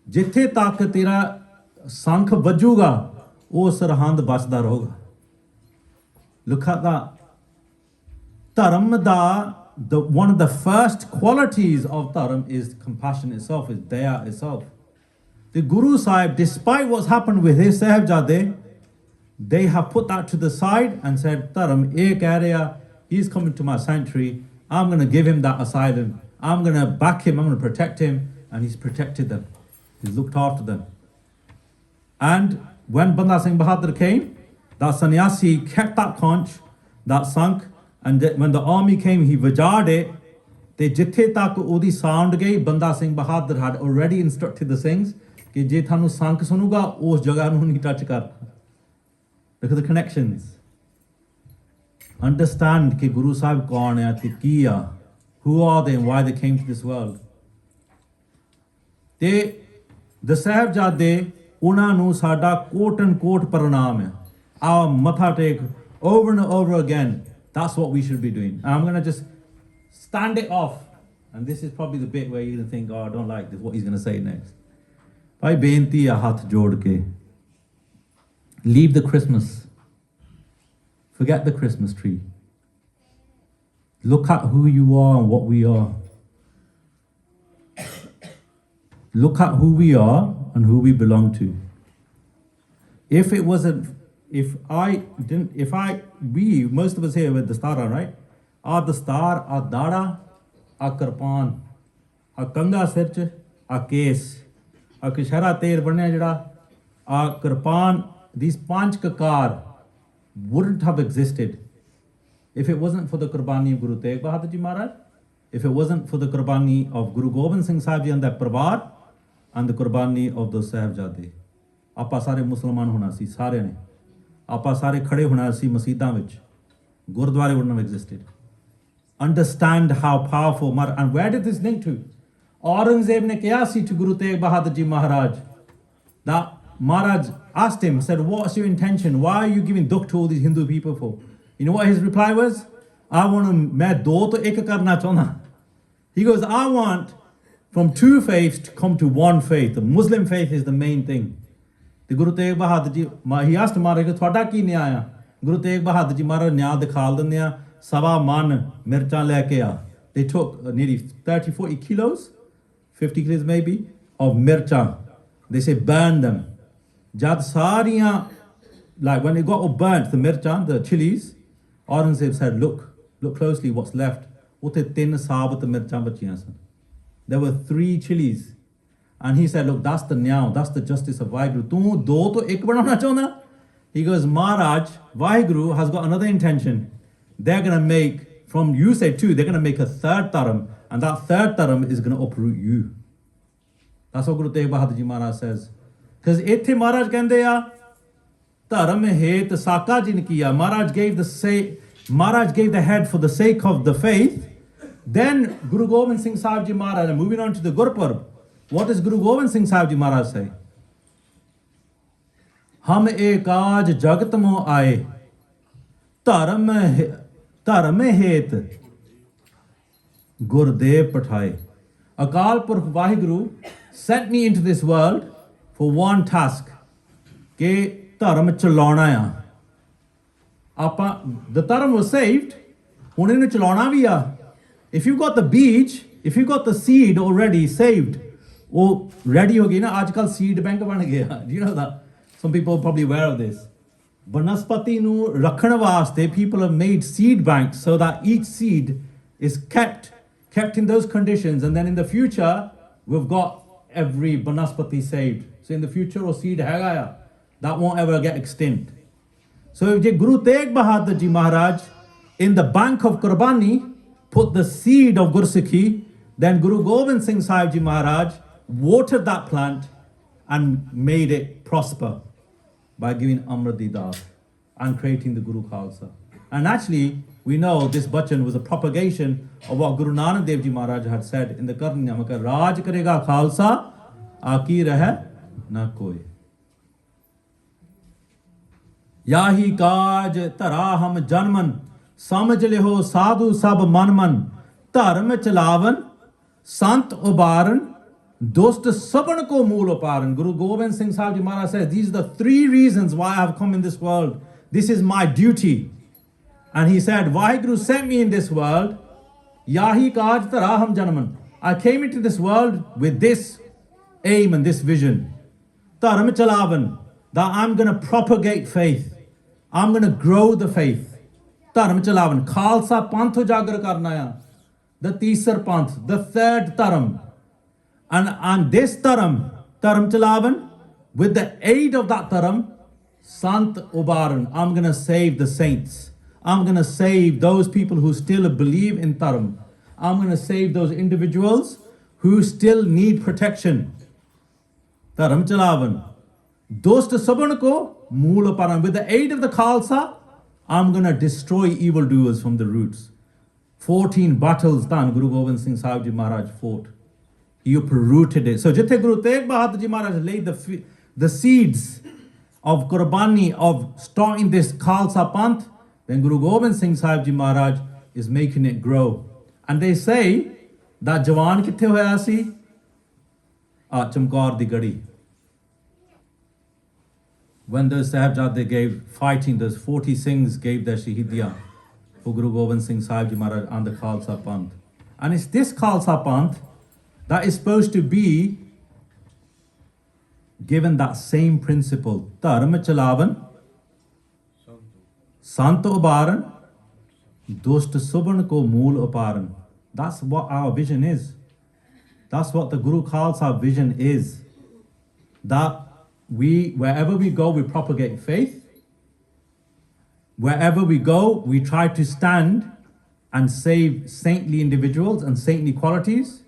Jithe tak tera sankh bajuga, o sarhand bachda rahoga. Look at that. Dharam da, one of the first qualities of Dharam is compassion itself, is daya itself. The Guru Sahib, despite what's happened with his Sahibzade, they have put that to the side and said, Dharam, ek area, he's coming to my sanctuary, I'm going to give him that asylum, I'm going to back him, I'm going to protect him, and he's protected them. He's looked after them. And when Banda Singh Bahadur came, that sannyasi kept that conch, that sank, and when the army came, he vajared it. Te jithe tak odi sound gayi, Banda Singh Bahadur had already instructed the Singhs कि जे थानू sank सुनूगा उस जगह नू नहीं touch कर. Look at the connections. Understand कि Guru Sahib कौन है ते की आ, who are they and why they came to this world. ते the Sahibzade उन्हां नू साडा quote and quote प्रणाम है. Our matha take over and over again. That's what we should be doing. And I'm going to just stand it off. And this is probably the bit where you're going to think, oh, I don't like this, what he's going to say next. Bhai benti hai hath jod ke. Leave the Christmas. Forget the Christmas tree. Look at who you are and what we are. Look at who we are and who we belong to. If it wasn't, we, most of us here with the star, right? Our dastar, our dada, our karpan, our kanga sirch, our case, our kishara ter banya jada, our karpan, these panch kakar wouldn't have existed if it wasn't for the Qurbani of Guru Tegh Bahadur Ji Maharaj, if it wasn't for the Qurbani of Guru Gobind Singh Sahib Ji and their Parvar, and the Qurbani of those Sahibzade. Apa sare Musliman hona si, sare ne. Apa sare khade hona si masjidan vich. Gurdware wouldn't have existed. Understand how powerful, and where did this link to? Aurangzeb ne kya si to Guru Tegh Bahadur Ji Maharaj. That Maharaj asked him, said, what's your intention? Why are you giving dukh to all these Hindu people for? You know what his reply was? I want to, main do to ek karna chahna. He goes, I want from two faiths to come to one faith. The Muslim faith is the main thing. The Guru Tegh Bahadur Ji, he asked Maharaj, "Thwada ki nyaya?" Guru Tegh Bahadur Ji Maharaj nyaya dikhal dinde a, sawa man mirchan leke a. They took nearly 30-40 kilos, 50 kilos maybe, of mirchan. They say burn them. Jad sariyan, like when it got all burnt, the mirchan, the chilies, Aurangzeb said, look closely what's left. Utte tin sabat mirchan bachiyan san. There were 3 chilies. And he said, look, that's the nyao, that's the justice of Vaheguru. Tu do to ek banana chahna? He goes, Maharaj, Vaheguru has got another intention. They're going to make, from you say 2, they're going to make a 3rd dharam, and that 3rd dharam is going to uproot you. That's what Guru Tegh Bahadur Ji Maharaj says. Because ithe Maharaj kende ya, dharam het saka jin kiya. Maharaj gave the head for the sake of the faith. Then Guru Gobind Singh Sahib Ji Maharaj, and moving on to the Gurpurab, what does Guru Gobind Singh Sahib Ji Maharaj say? Hum ekaj jagat mo aaye, dharam het Gurdev pathaye. Akal Purkh Vaheguru sent me into this world for one task, ke dharam chalauna a. The dharam was saved, hun inu chalauna bhi a. If you've got the beej, if you've got the seed already saved, oh, ready ho gayi na, aajkal seed bank ban gaya. Do you know that? Some people are probably aware of this. Banaspati nu rakhan vaste, people have made seed banks so that each seed is kept in those conditions, and then in the future, we've got every banaspati saved. So in the future, a seed hai, that won't ever get extinct. So if Guru Tegh Bahadur Ji Maharaj in the bank of Qurbani put the seed of Gursikhi, then Guru Gobind Singh Sahib Ji Maharaj watered that plant and made it prosper by giving Amrit Di Das and creating the Guru Khalsa. And actually, We know this bachan was a propagation of what Guru Nanak Dev Ji Maharaj had said in the Karni Namaka, Raj karega Khalsa, Aki rahe na koi. Yahi kaj taraham janman, samajh leho sadhu sab manman, dharm chalavan, sant ubaran, dost saban ko mool uparan. Guru Gobind Singh Sahib Ji Maharaj says, these are the three reasons why I have come in this world. This is my duty. And he said, Vaheguru sent me in this world. Yahi kaj taraham janman. I came into this world with this aim and this vision. Dharm chalavan. That I'm going to propagate faith. I'm going to grow the faith. Dharm chalavan. Khalsa panth ujagar karna. The teesar panth. The third dharm. And this dharm chalavan, with the aid of that dharm, sant ubaran. I'm going to save the saints. I'm going to save those people who still believe in Dharm. I'm going to save those individuals who still need protection. Dharm chalavan. Dost saban ko mool uparan. With the aid of the Khalsa, I'm going to destroy evildoers from the roots. 14 battles done Guru Gobind Singh Sahib Ji Maharaj fought. He uprooted it. So Jithe Guru Tegh Bahadur Ji Maharaj laid the seeds of Qurbani, of starting this Khalsa Panth, then Guru Gobind Singh Sahib Ji Maharaj is making it grow. And they say that Jawan kithe hoya si? Chamkaur di Gadi. When those Sahibzade gave fighting, those 40 Singhs gave their Shahidiyan for Guru Gobind Singh Sahib Ji Maharaj on the Khalsa Panth. And it's this Khalsa Panth that is supposed to be given that same principle. Dharm chalavan, Sant ubaran, dost suban ko mool uparan. That's what our vision is. That's what the Guru Khalsa vision is. That wherever we go, we propagate faith. Wherever we go, we try to stand and save saintly individuals and saintly qualities.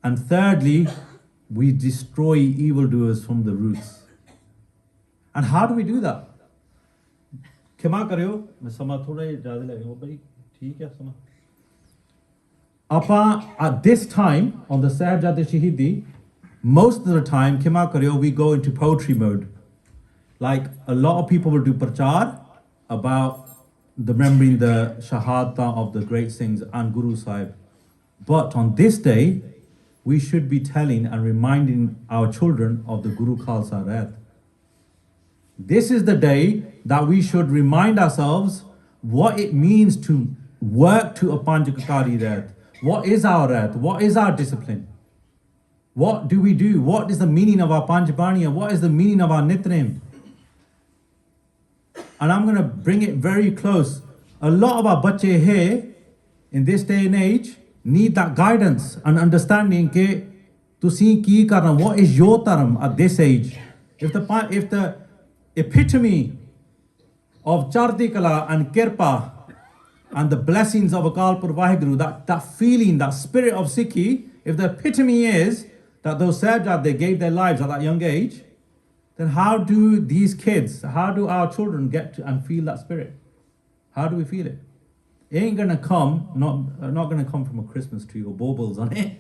And thirdly, we destroy evildoers from the roots. And how do we do that? क्षमा करियो मैं समा थोड़ा ज़्यादा लगेगा भाई ठीक है समा Apa at this time on the Sahibzada Shahidi, most of the time क्षमा करियो we go into poetry mode. Like a lot of people will do prachar about remembering the shahada of the great Singhs and Guru Sahib. But on this day, we should be telling and reminding our children of the Guru Khalsa Rath. This is the day that we should remind ourselves what it means to work to a Panchakari Rath. What is our Rath? What is our discipline? What do we do? What is the meaning of our Panchbaniya? What is the meaning of our Nitnem? And I'm going to bring it very close. A lot of our bache here in this day and age need that guidance and understanding ke tusi ki karna, what is your dharm at this age? If the epitome of Chardi Kala and Kirpa and the blessings of Akal Pur Vaheguru, that feeling, that spirit of Sikhi, if the epitome is that those Sahibzade, they gave their lives at that young age, then how do these kids, how do our children get to and feel that spirit? How do we feel it? It ain't gonna come, not gonna come from a Christmas tree or baubles on it.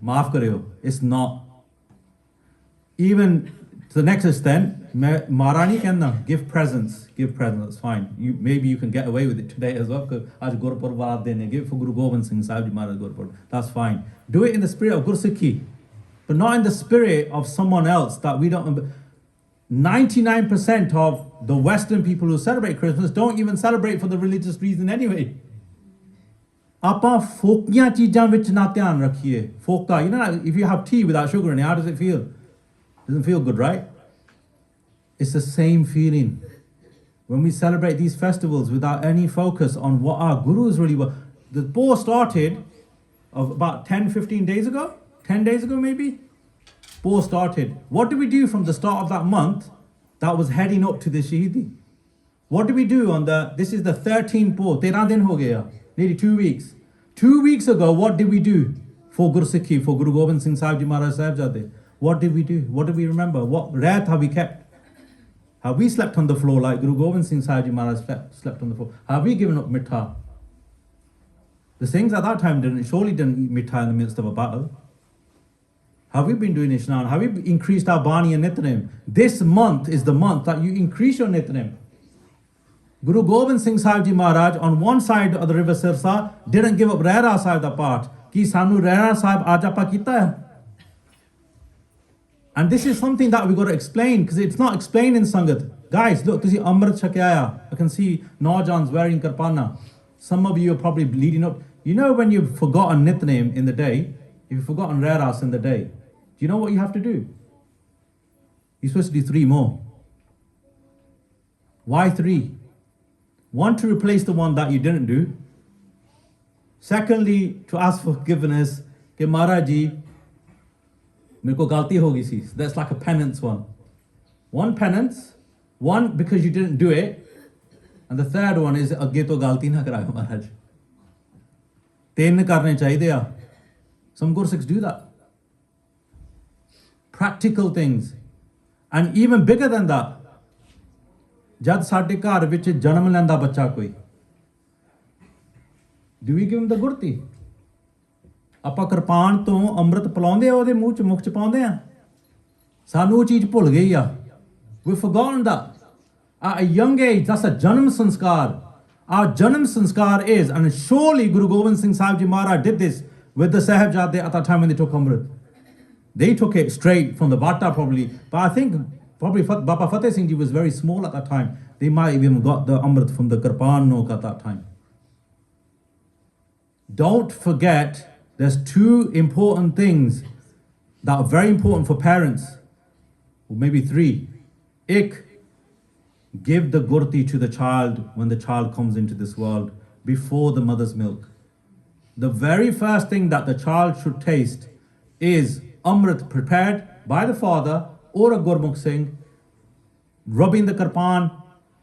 Maaf kareo, it's not. Even to the next extent, Maharani can give presents, that's fine. Maybe you can get away with it today as well, because aaj Gurpurab dene, give for Guru Gobind Singh Sahib Ji Maharaj Gurpurab, that's fine. Do it in the spirit of Gursikhi, but not in the spirit of someone else that we don't. 99% of the Western people who celebrate Christmas don't even celebrate for the religious reason anyway. Apa folkiyan cheejan vich na dhyan rakhiye. Folka, you know, if you have tea without sugar in it, how does it feel? Doesn't feel good, right? It's the same feeling. When we celebrate these festivals without any focus on what our gurus really were. The Bohr started of about 10-15 days ago, 10 days ago maybe. Bohr started. What did we do from the start of that month that was heading up to the Shahidi? What did we do on this is the 13th Bohr, 13 din ho gaya, nearly 2 weeks. 2 weeks ago, what did we do for Guru Sikhi, for Guru Gobind Singh Sahib Ji Maharaj Sahibzade? What did we do? What did we remember? What Rath have we kept? Have we slept on the floor like Guru Gobind Singh Sahib Ji Maharaj slept on the floor? Have we given up mitha? The Singhs at that time surely didn't eat mitha in the midst of a battle. Have we been doing Ishnan? Have we increased our Bani and Nitnem? This month is the month that you increase your Nitnem. Guru Gobind Singh Sahib Ji Maharaj on one side of the river Sirsa didn't give up Rehra Sahib the part. Ki sanu Rehra Sahib aaj apa kita hai. And this is something that we got to explain because it's not explained in Sangat. Guys, look, tusi Amrit Shakyaya. I can see Naujans wearing Karpana. Some of you are probably leading up. You know when you've forgotten Nitnem in the day, if you've forgotten Rehras in the day, do you know what you have to do? You're supposed to do 3 more. Why 3? 1, to replace the one that you didn't do. Secondly, to ask for forgiveness. Ke Maharaj Ji, mere ko galti ho gayi si. That's like a penance one. 1 penance, 1 because you didn't do it, and the third one is agge to galti na karayo Maharaj. 3 karne chahide a. Some Gursikhs do that. Practical things. And even bigger than that, jad ਸਾਡੇ ਘਰ ਵਿੱਚ ਜਨਮ ਲੈਂਦਾ ਬੱਚਾ ਕੋਈ, do we give him the gurti? ਆਪਾਂ ਕਿਰਪਾਨ ਤੋਂ ਅੰਮ੍ਰਿਤ ਪਿਲਾਉਂਦੇ ਆ ਉਹਦੇ ਮੂੰਹ ਚ ਮੁਖ ਚ ਪਾਉਂਦੇ ਆ, ਸਾਨੂੰ ਉਹ ਚੀਜ਼ ਭੁੱਲ ਗਈ ਆ. We've forgotten that. At a young age, that's a janam sanskar. Our janam sanskar is, and surely Guru Gobind Singh Sahib Ji Maharaj did this with the Sahibzade at that time when they took Amrit. They took it straight from the Bhatta probably, but I think probably Baba Fateh Singh Ji was very small at that time. They might have even got the Amrit from the Kirpan Nok at that time. Don't forget, there's 2 important things that are very important for parents, or maybe 3. Ik, give the gurti to the child when the child comes into this world before the mother's milk. The very first thing that the child should taste is Amrit prepared by the father or a Gurmukh Singh, rubbing the karpan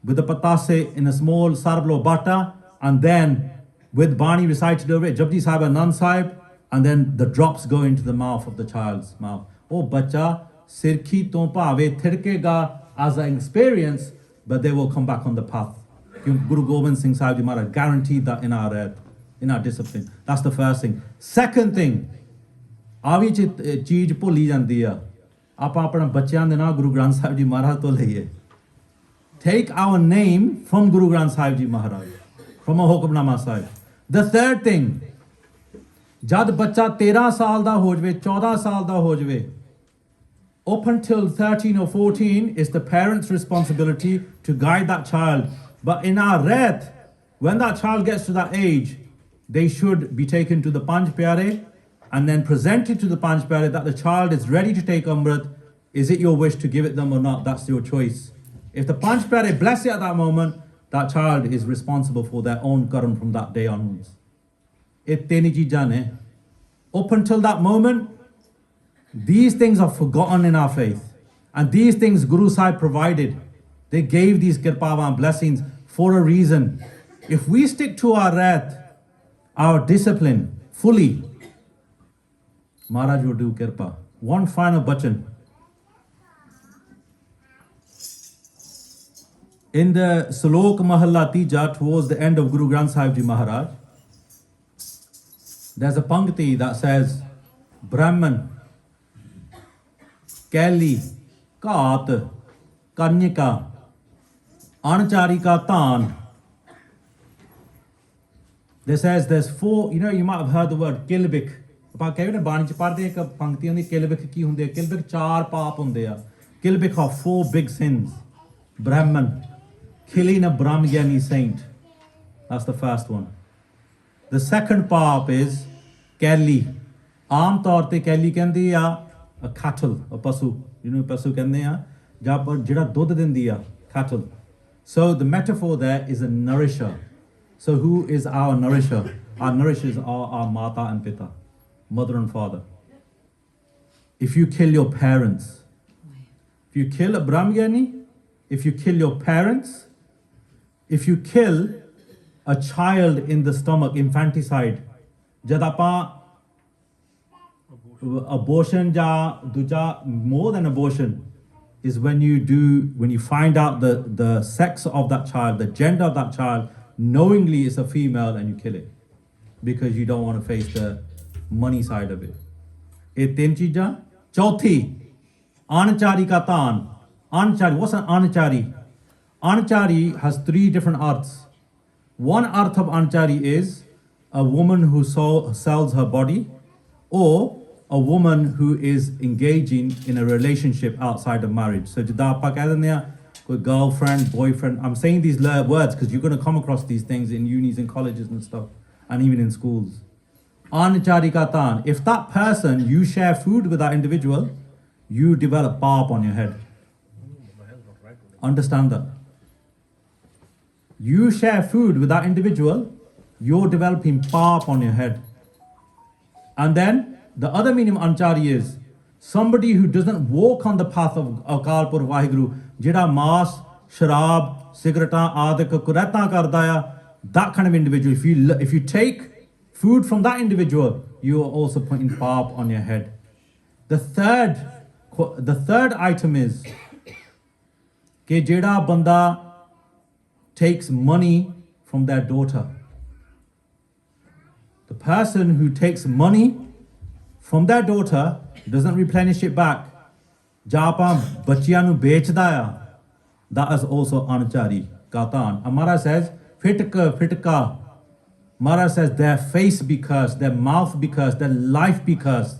with the patase in a small sarblo bata, and then with Bani recited over it, Japji Sahib and Nand Sahib, and then the drops go into the mouth of the child's mouth. Oh bacha, sirki to paave thirkega as an experience, but they will come back on the path. Guru Gobind Singh Sahib Ji Maharaj guaranteed that in our discipline. That's the first thing. Second thing, ਆਵੀ ਚੀਜ਼ ਭੁੱਲੀ ਜਾਂਦੀ ਆ, ਆਪਾਂ ਆਪਣਾ ਬੱਚਿਆਂ ਦੇ ਨਾਂ ਗੁਰੂ ਗ੍ਰੰਥ ਸਾਹਿਬ ਜੀ ਮਹਾਰਾਜ ਤੋਂ ਲਈਏ. Take our name from Guru Granth Sahib Ji Maharaj, from a Hukamnama Sahib. The third thing, jad bacha 13 ਸਾਲ ਦਾ ਹੋ ਜਾਵੇ, 14 ਸਾਲ ਦਾ ਹੋ ਜਾਵੇ, up until 13 or 14 is the parent's responsibility to guide that child. But in our Ret, when that child gets to that age, they should be taken to the Panj Pyare and then presented to the Panj Pyare that the child is ready to take Amrit. Is it your wish to give it them or not? That's your choice. If the Panj Pyare bless it at that moment, that child is responsible for their own karma from that day onwards. Up until that moment, these things are forgotten in our faith. And these things Guru Sahib provided. They gave these kirpavan blessings for a reason. If we stick to our Ret, our discipline fully, Maharaj will do kirpa. One final bachan. In the Salok Mahalla Tija, towards the end of Guru Granth Sahib Ji Maharaj, there's a pankti that says, Brahman, Kali, Kaat, Kanyika, Anacharika Tan. There says there's 4, you might have heard the word Kilbik. ਆਪਾਂ ਕਹਿੰਦੇ ਨੇ ਬਾਣੀ ਚ ਪੜ੍ਹਦੇ ਇੱਕ ਪੰਕਤੀਆਂ ਦੀ ਕਿਲਬਿਕ ਕੀ ਹੁੰਦੇ ਆ, ਕਿਲਬਿਕ 4 ਪਾਪ ਹੁੰਦੇ ਆ. Kilbik are 4 big sins. Brahman, killing a Brahmgyani saint. That's the first one. The second paap is Kelly. ਆਮ ਤੌਰ ਤੇ Kelly ਕਹਿੰਦੇ ਆ a cattle, a pasu. Pasu ਕਹਿੰਦੇ ਆ ਜਿਹੜਾ ਦੁੱਧ ਦਿੰਦੀ ਆ, cattle. So the metaphor there is a nourisher. So who is our nourisher? Our nourishers are our mata and pita, mother and father. If you kill your parents, if you kill a Brahmgyani, if you kill your parents, if you kill a child in the stomach, infanticide, jad ਆਪਾਂ abortion ਜਾਂ ਦੂਜਾ more than abortion, is when you find out the sex of that child, the gender of that child, knowingly it's a female, and you kill it because you don't want to face the money side of it. ਇਹ ਤਿੰਨ ਚੀਜ਼ਾਂ ਚੌਥੀ ਅਣਚਾਰੀ का तान अनchari. What's an anchari? Anchari has three different arths. One arth of anchari is a woman who sells her body, or a woman who is engaging in a relationship outside of marriage. So jida aapa keh dende ha koi girlfriend, boyfriend. I'm saying these words because you're going to come across these things in unis and colleges and stuff, and even in schools. Anchari ka taan. If that person, you share food with that individual, you develop paap on your head. Understand that. You share food with that individual, you're developing paap on your head. And then the other meaning of anchari is somebody who doesn't walk on the path of Akal Pur Vaheguru, jida maas, sharab, cigarettes, adik kureta karda ya, that kind of individual. If you take food from that individual, you are also putting paap on your head. The third item is कि जेड़ा बंदा takes money from their daughter. The person who takes money from their daughter doesn't replenish it back. Japa bachchiyan nu bechda ya. That is also anchari katan. Amara says fitka. Mara says their face be cursed, their mouth be cursed, their life be cursed.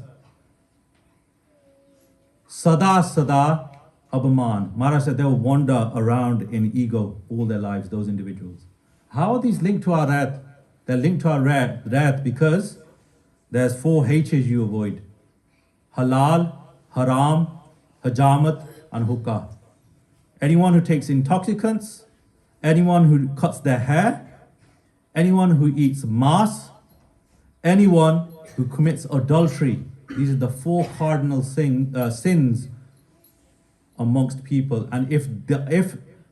Sada Abaman. Mara said they will wander around in ego all their lives, those individuals. How are these linked to our wrath? They're linked to our wrath because there's 4 H's you avoid. Halal, haram, hajamat, and hookah. Anyone who takes intoxicants, anyone who cuts their hair, anyone who eats mass, anyone who commits adultery. These are the 4 cardinal sins amongst people. And if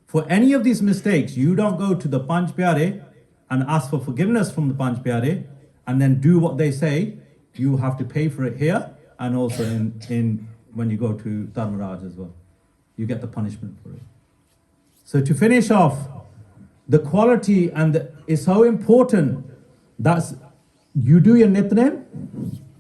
for any of these mistakes you don't go to the Panch Pyare and ask for forgiveness from the Panch Pyare and then do what they say, you have to pay for it here and also in when you go to Dharmaraj as well. You get the punishment for it. So to finish off, the quality is so important that you do your nitnem,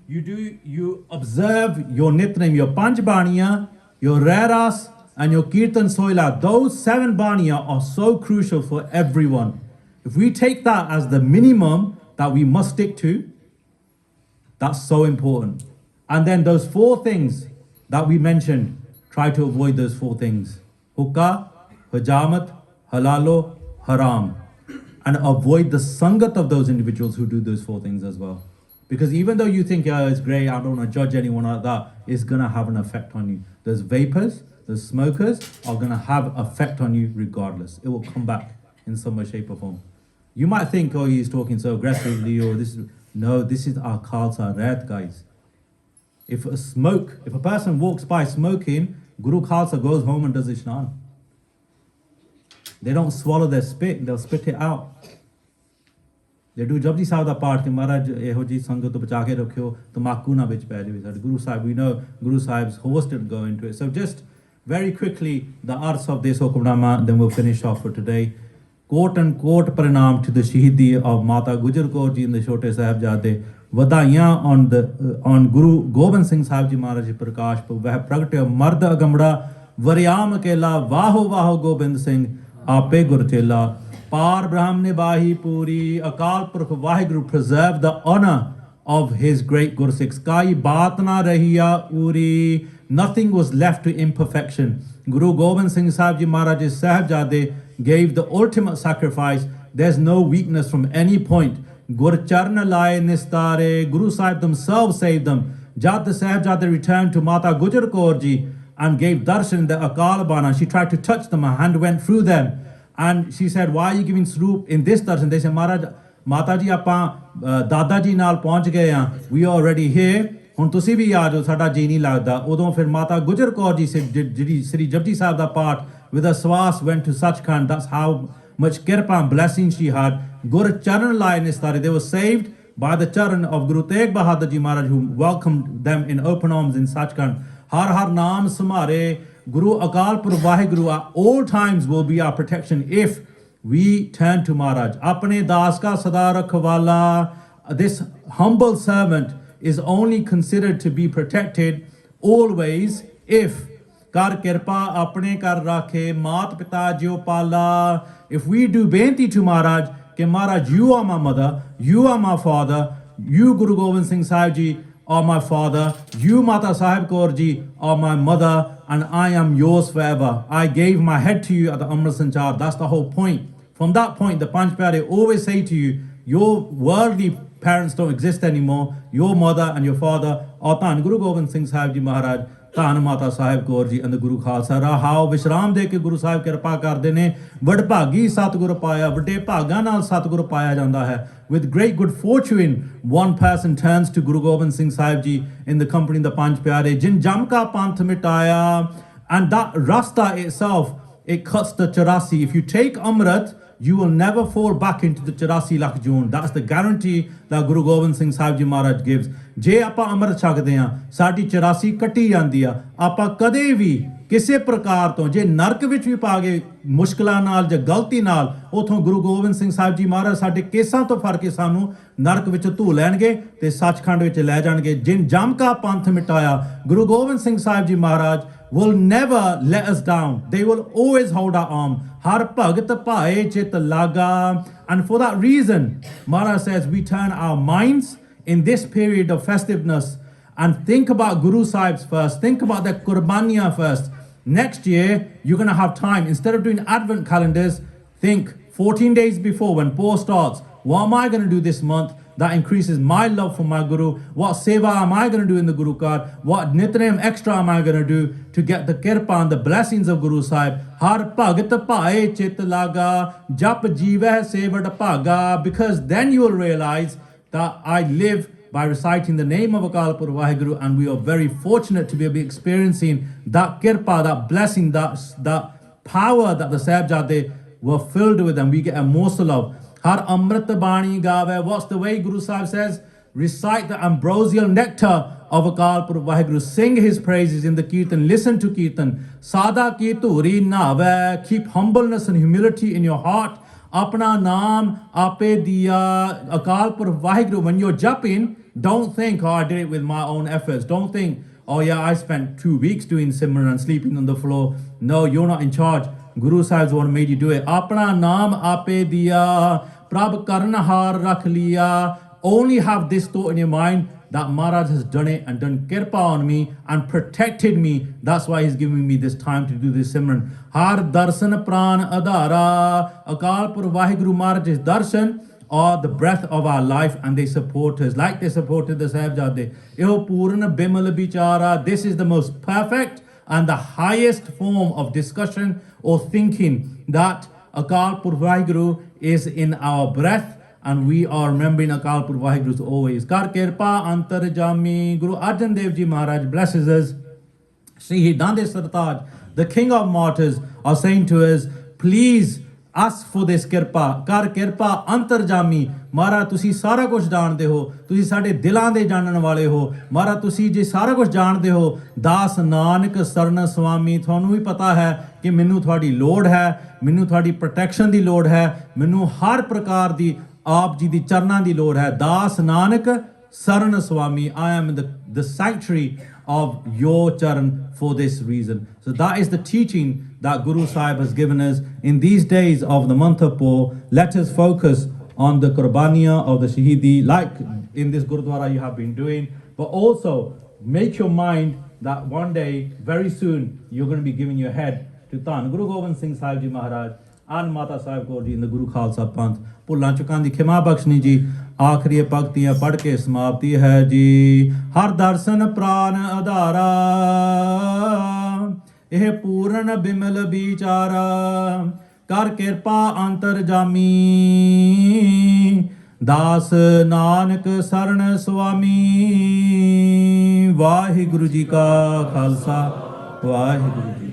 you observe your nitnem, your Panch Baniya, your Reras, and your Kirtan Soila. Those 7 Baniya are so crucial for everyone. If we take that as the minimum that we must stick to, that's so important. And then those 4 things that we mentioned, try to avoid those 4 things. Hookah, hajamat, halalo, haram. And avoid the sangat of those individuals who do those 4 things as well. Because even though you think, it's great, I don't want to judge anyone like that, it's going to have an effect on you. Those vapors, those smokers are going to have effect on you regardless. It will come back in some way, shape or form. You might think, he's talking so aggressively, or this is our Khalsa Raat, guys. If a person walks by smoking, Guru Khalsa goes home and does Ishnan. They don't swallow their spit, they'll spit it out. They do Japji Sahib da part, Maharaj eho ji sangat to bacha ke rakhiyo, tamaku na vich pੈ jawe. Guru Sahib, we know Guru Sahib's host didn't go into it. So just very quickly, the arts of this Hukamnama, then we'll finish off for today. Quote and quote pranam to the Shahidi of Mata Gujar Kaur ji and the Chote Sahibzade. Vadaiyan on Guru Gobind Singh Sahib ji Maharaj ji Prakash Pur vah pragtya marda agamda varyam akela vaho vaho Gobind Singh ape gur chela. Par Brahm Nibahi Puri, Akal Purkh Vaheguru preserve the honor of his great Gursikhs. Kai baat na rahiya uri. Nothing was left to imperfection. Guru Gobind Singh Sahib Ji Maharaj's Sahibzade gave the ultimate sacrifice. There's no weakness from any point. Gur Charna Lai Nistare, Guru Sahib themselves saved them. Jat the Sahibzade returned to Mata Gujar Kaur Ji and gave darshan the Akal Bana. She tried to touch them, her hand went through them. And she said, why are you giving Sroop in this darshan? They said, Maharaj, Mataji aapa Dadaji naal pahunch gaye hain. We are already here. Hun tusi bhi aa jo, sada ji nahi lagda. Udon fir Mata Gujar Kaur ji said, Sri Japji Sahib da part with a swas went to Sachkhand. That's how much kirpa and blessing she had. Gur Charan Lai Nistari. They were saved by the Charan of Guru Tegh Bahadur Ji Maharaj, who welcomed them in open arms in Sachkhand. Har har naam samare, Guru Akal Purkh Vaheguru at all times will be our protection if we turn to Maharaj. Apne das ka sada rakhwala, this humble servant is only considered to be protected always if Kar Kirpa apne kar rakhe, Mat Pita Jio Pala. If we do benti to Maharaj, Ke Maharaj, you are my mother, you are my father, you Guru Gobind Singh Sahib Ji are my father, you Mata Sahib Kaur Ji are my mother, and I am yours forever. I gave my head to you at the Amrit Sanchar. That's the whole point. From that point, the Panch Pyare always say to you, your worldly parents don't exist anymore. Your mother and your father are Dhan Guru Gobind Singh Sahib Ji Maharaj, Dhan Mata Sahib Kaur Ji, and the Guru Khalsa Rahao Vishram de ke Guru Sahib Kirpa karde ne, Vadbhagi Satguru paya, Vade Bhaga naal Satguru paya janda hai. With great good fortune, one person turns to Guru Gobind Singh Sahib Ji in the company of the Panch Pyare, Jin Jam ka panth mitaya, and that rasta itself, it cuts the 84. If you take Amrit, you will never fall back into the 84 lakh joon. That's the guarantee that Guru Gobind Singh Sahib Ji Maharaj gives. Je apa Amrit chakde hain, saadi 84 katti jandi hai. Apa kade vi ਕਿਸੇ ਪ੍ਰਕਾਰ ਤੋਂ ਜੇ ਨਰਕ ਵਿੱਚ ਵੀ ਪਾ ਗਏ ਮੁਸ਼ਕਲਾਂ ਨਾਲ ਜਾਂ ਗਲਤੀ ਨਾਲ ਉਥੋਂ ਗੁਰੂ ਗੋਬਿੰਦ ਸਿੰਘ ਸਾਹਿਬ ਜੀ ਮਹਾਰਾਜ ਸਾਡੇ ਕੇਸਾਂ ਤੋਂ ਫੜ ਕੇ ਸਾਨੂੰ ਨਰਕ ਵਿੱਚ ਧੂ ਲੈਣਗੇ ਤੇ ਸੱਚਖੰਡ ਵਿੱਚ ਲੈ ਜਾਣਗੇ ਜਿਨ ਜਮ ਕਾ ਪੰਥ ਮਿਟਾਇਆ ਗੁਰੂ ਗੋਬਿੰਦ ਸਿੰਘ ਸਾਹਿਬ ਜੀ ਮਹਾਰਾਜ will never let us down. They will always hold our arm. Har bhagat bhaye chit laga. And for that reason, Maharaj says we turn our minds in this period of festiveness and think about Guru Sahibs first. Think about the Qurbaniya first. Next year, you're going to have time. Instead of doing Advent calendars, think 14 days before when Pore starts. What am I going to do this month that increases my love for my Guru? What seva am I going to do in the Guru card? What Nitrayam extra am I going to do to get the kirpa and the blessings of Guru Sahib? Har bhagat bhaye chit laga, jap jeevah sevat bhaga. Because then you will realize that I live by reciting the name of Akal Purkh Vaheguru, and we are very fortunate to be experiencing that kirpa, that blessing, that power that the Sahibzade were filled with, and we get a morsel of. Har Amrit Bani Gave. What's the way Guru Sahib says? Recite the ambrosial nectar of Akal Purkh Vaheguru. Sing his praises in the Kirtan. Listen to Kirtan. Sada ki turi nave. Keep humbleness and humility in your heart. Apna naam ape diya. Akal Purkh Vaheguru. When you're japping, don't think, oh, I did it with my own efforts. Don't think, oh yeah, I spent 2 weeks doing Simran and sleeping on the floor. No, you're not in charge. Guru Sahib's the one made you do it. Apna naam ape diya. Prabh karna har rakh liya. Only have this thought in your mind that Maharaj has done it and done kirpa on me and protected me. That's why he's giving me this time to do this Simran. Har darshan pran adhara. Akal Purkh Vaheguru Maharaj's darshan are the breath of our life, and they support us like they supported the Sahibzade. Eho purna bimal bichara. This is the most perfect and the highest form of discussion or thinking, that Akal Purkh Vaheguru is in our breath, and we are remembering Akal Purkh Vaheguru always. Kar kirpa antarjami. Guru Arjan Dev Ji Maharaj blesses us. Shri Dande Sartaj, the king of martyrs, are saying to us, please ask for this kirpa. Kar kirpa antarjami. Mara tusi sara kuch jaande ho, tusi sade dilan de janan wale ho. Mara tusi je sara kuch jaande ho. Das Nanak Sarna Swami. Thonu hi pata hai कि मैनू थोड़ी लोड़ है, मैनू थोड़ी protection की लोड़ है, मैनू हर प्रकार की आप जी दी चरणां दी लोड़ है. दास Nanak Saran Swami, I am in the sanctuary of your charan for this reason. So that is the teaching that Guru Sahib has given us in these days of the month of Pore. Let us focus on the Qurbaniya of the Shahidi, like in this Gurudwara you have been doing, but also make your mind that one day, very soon, you're going to be giving your head to Dhan Guru Gobind Singh Sahib Ji Maharaj and Mata Sahib Kaur Ji in the Guru Khalsa Panth. ਭੁੱਲਾਂ ਚੁੱਕਾਂ ਦੀ ਖਿਮਾ ਬਖਸ਼ਣੀ ਜੀ. ਆਖਰੀ ਭਗਤੀਆਂ ਪੜ੍ਹ ਕੇ ਸਮਾਪਤੀ ਹੈ ਜੀ. ਹਰ ਦਰਸ਼ਨ ਪ੍ਰਾਨ ਆਧਾਰਾ, ਇਹ ਪੂਰਨ ਬਿਮਲ ਵਿਚਾਰਾ. ਕਰ ਕਿਰਪਾ ਅੰਤਰਜਾਮੀ, ਦਾਸ ਨਾਨਕ ਸਰਣ ਸੁਆਮੀ. ਵਾਹਿਗੁਰੂ ਜੀ ਕਾ ਖਾਲਸਾ, ਵਾਹਿਗੁਰੂ ਜੀ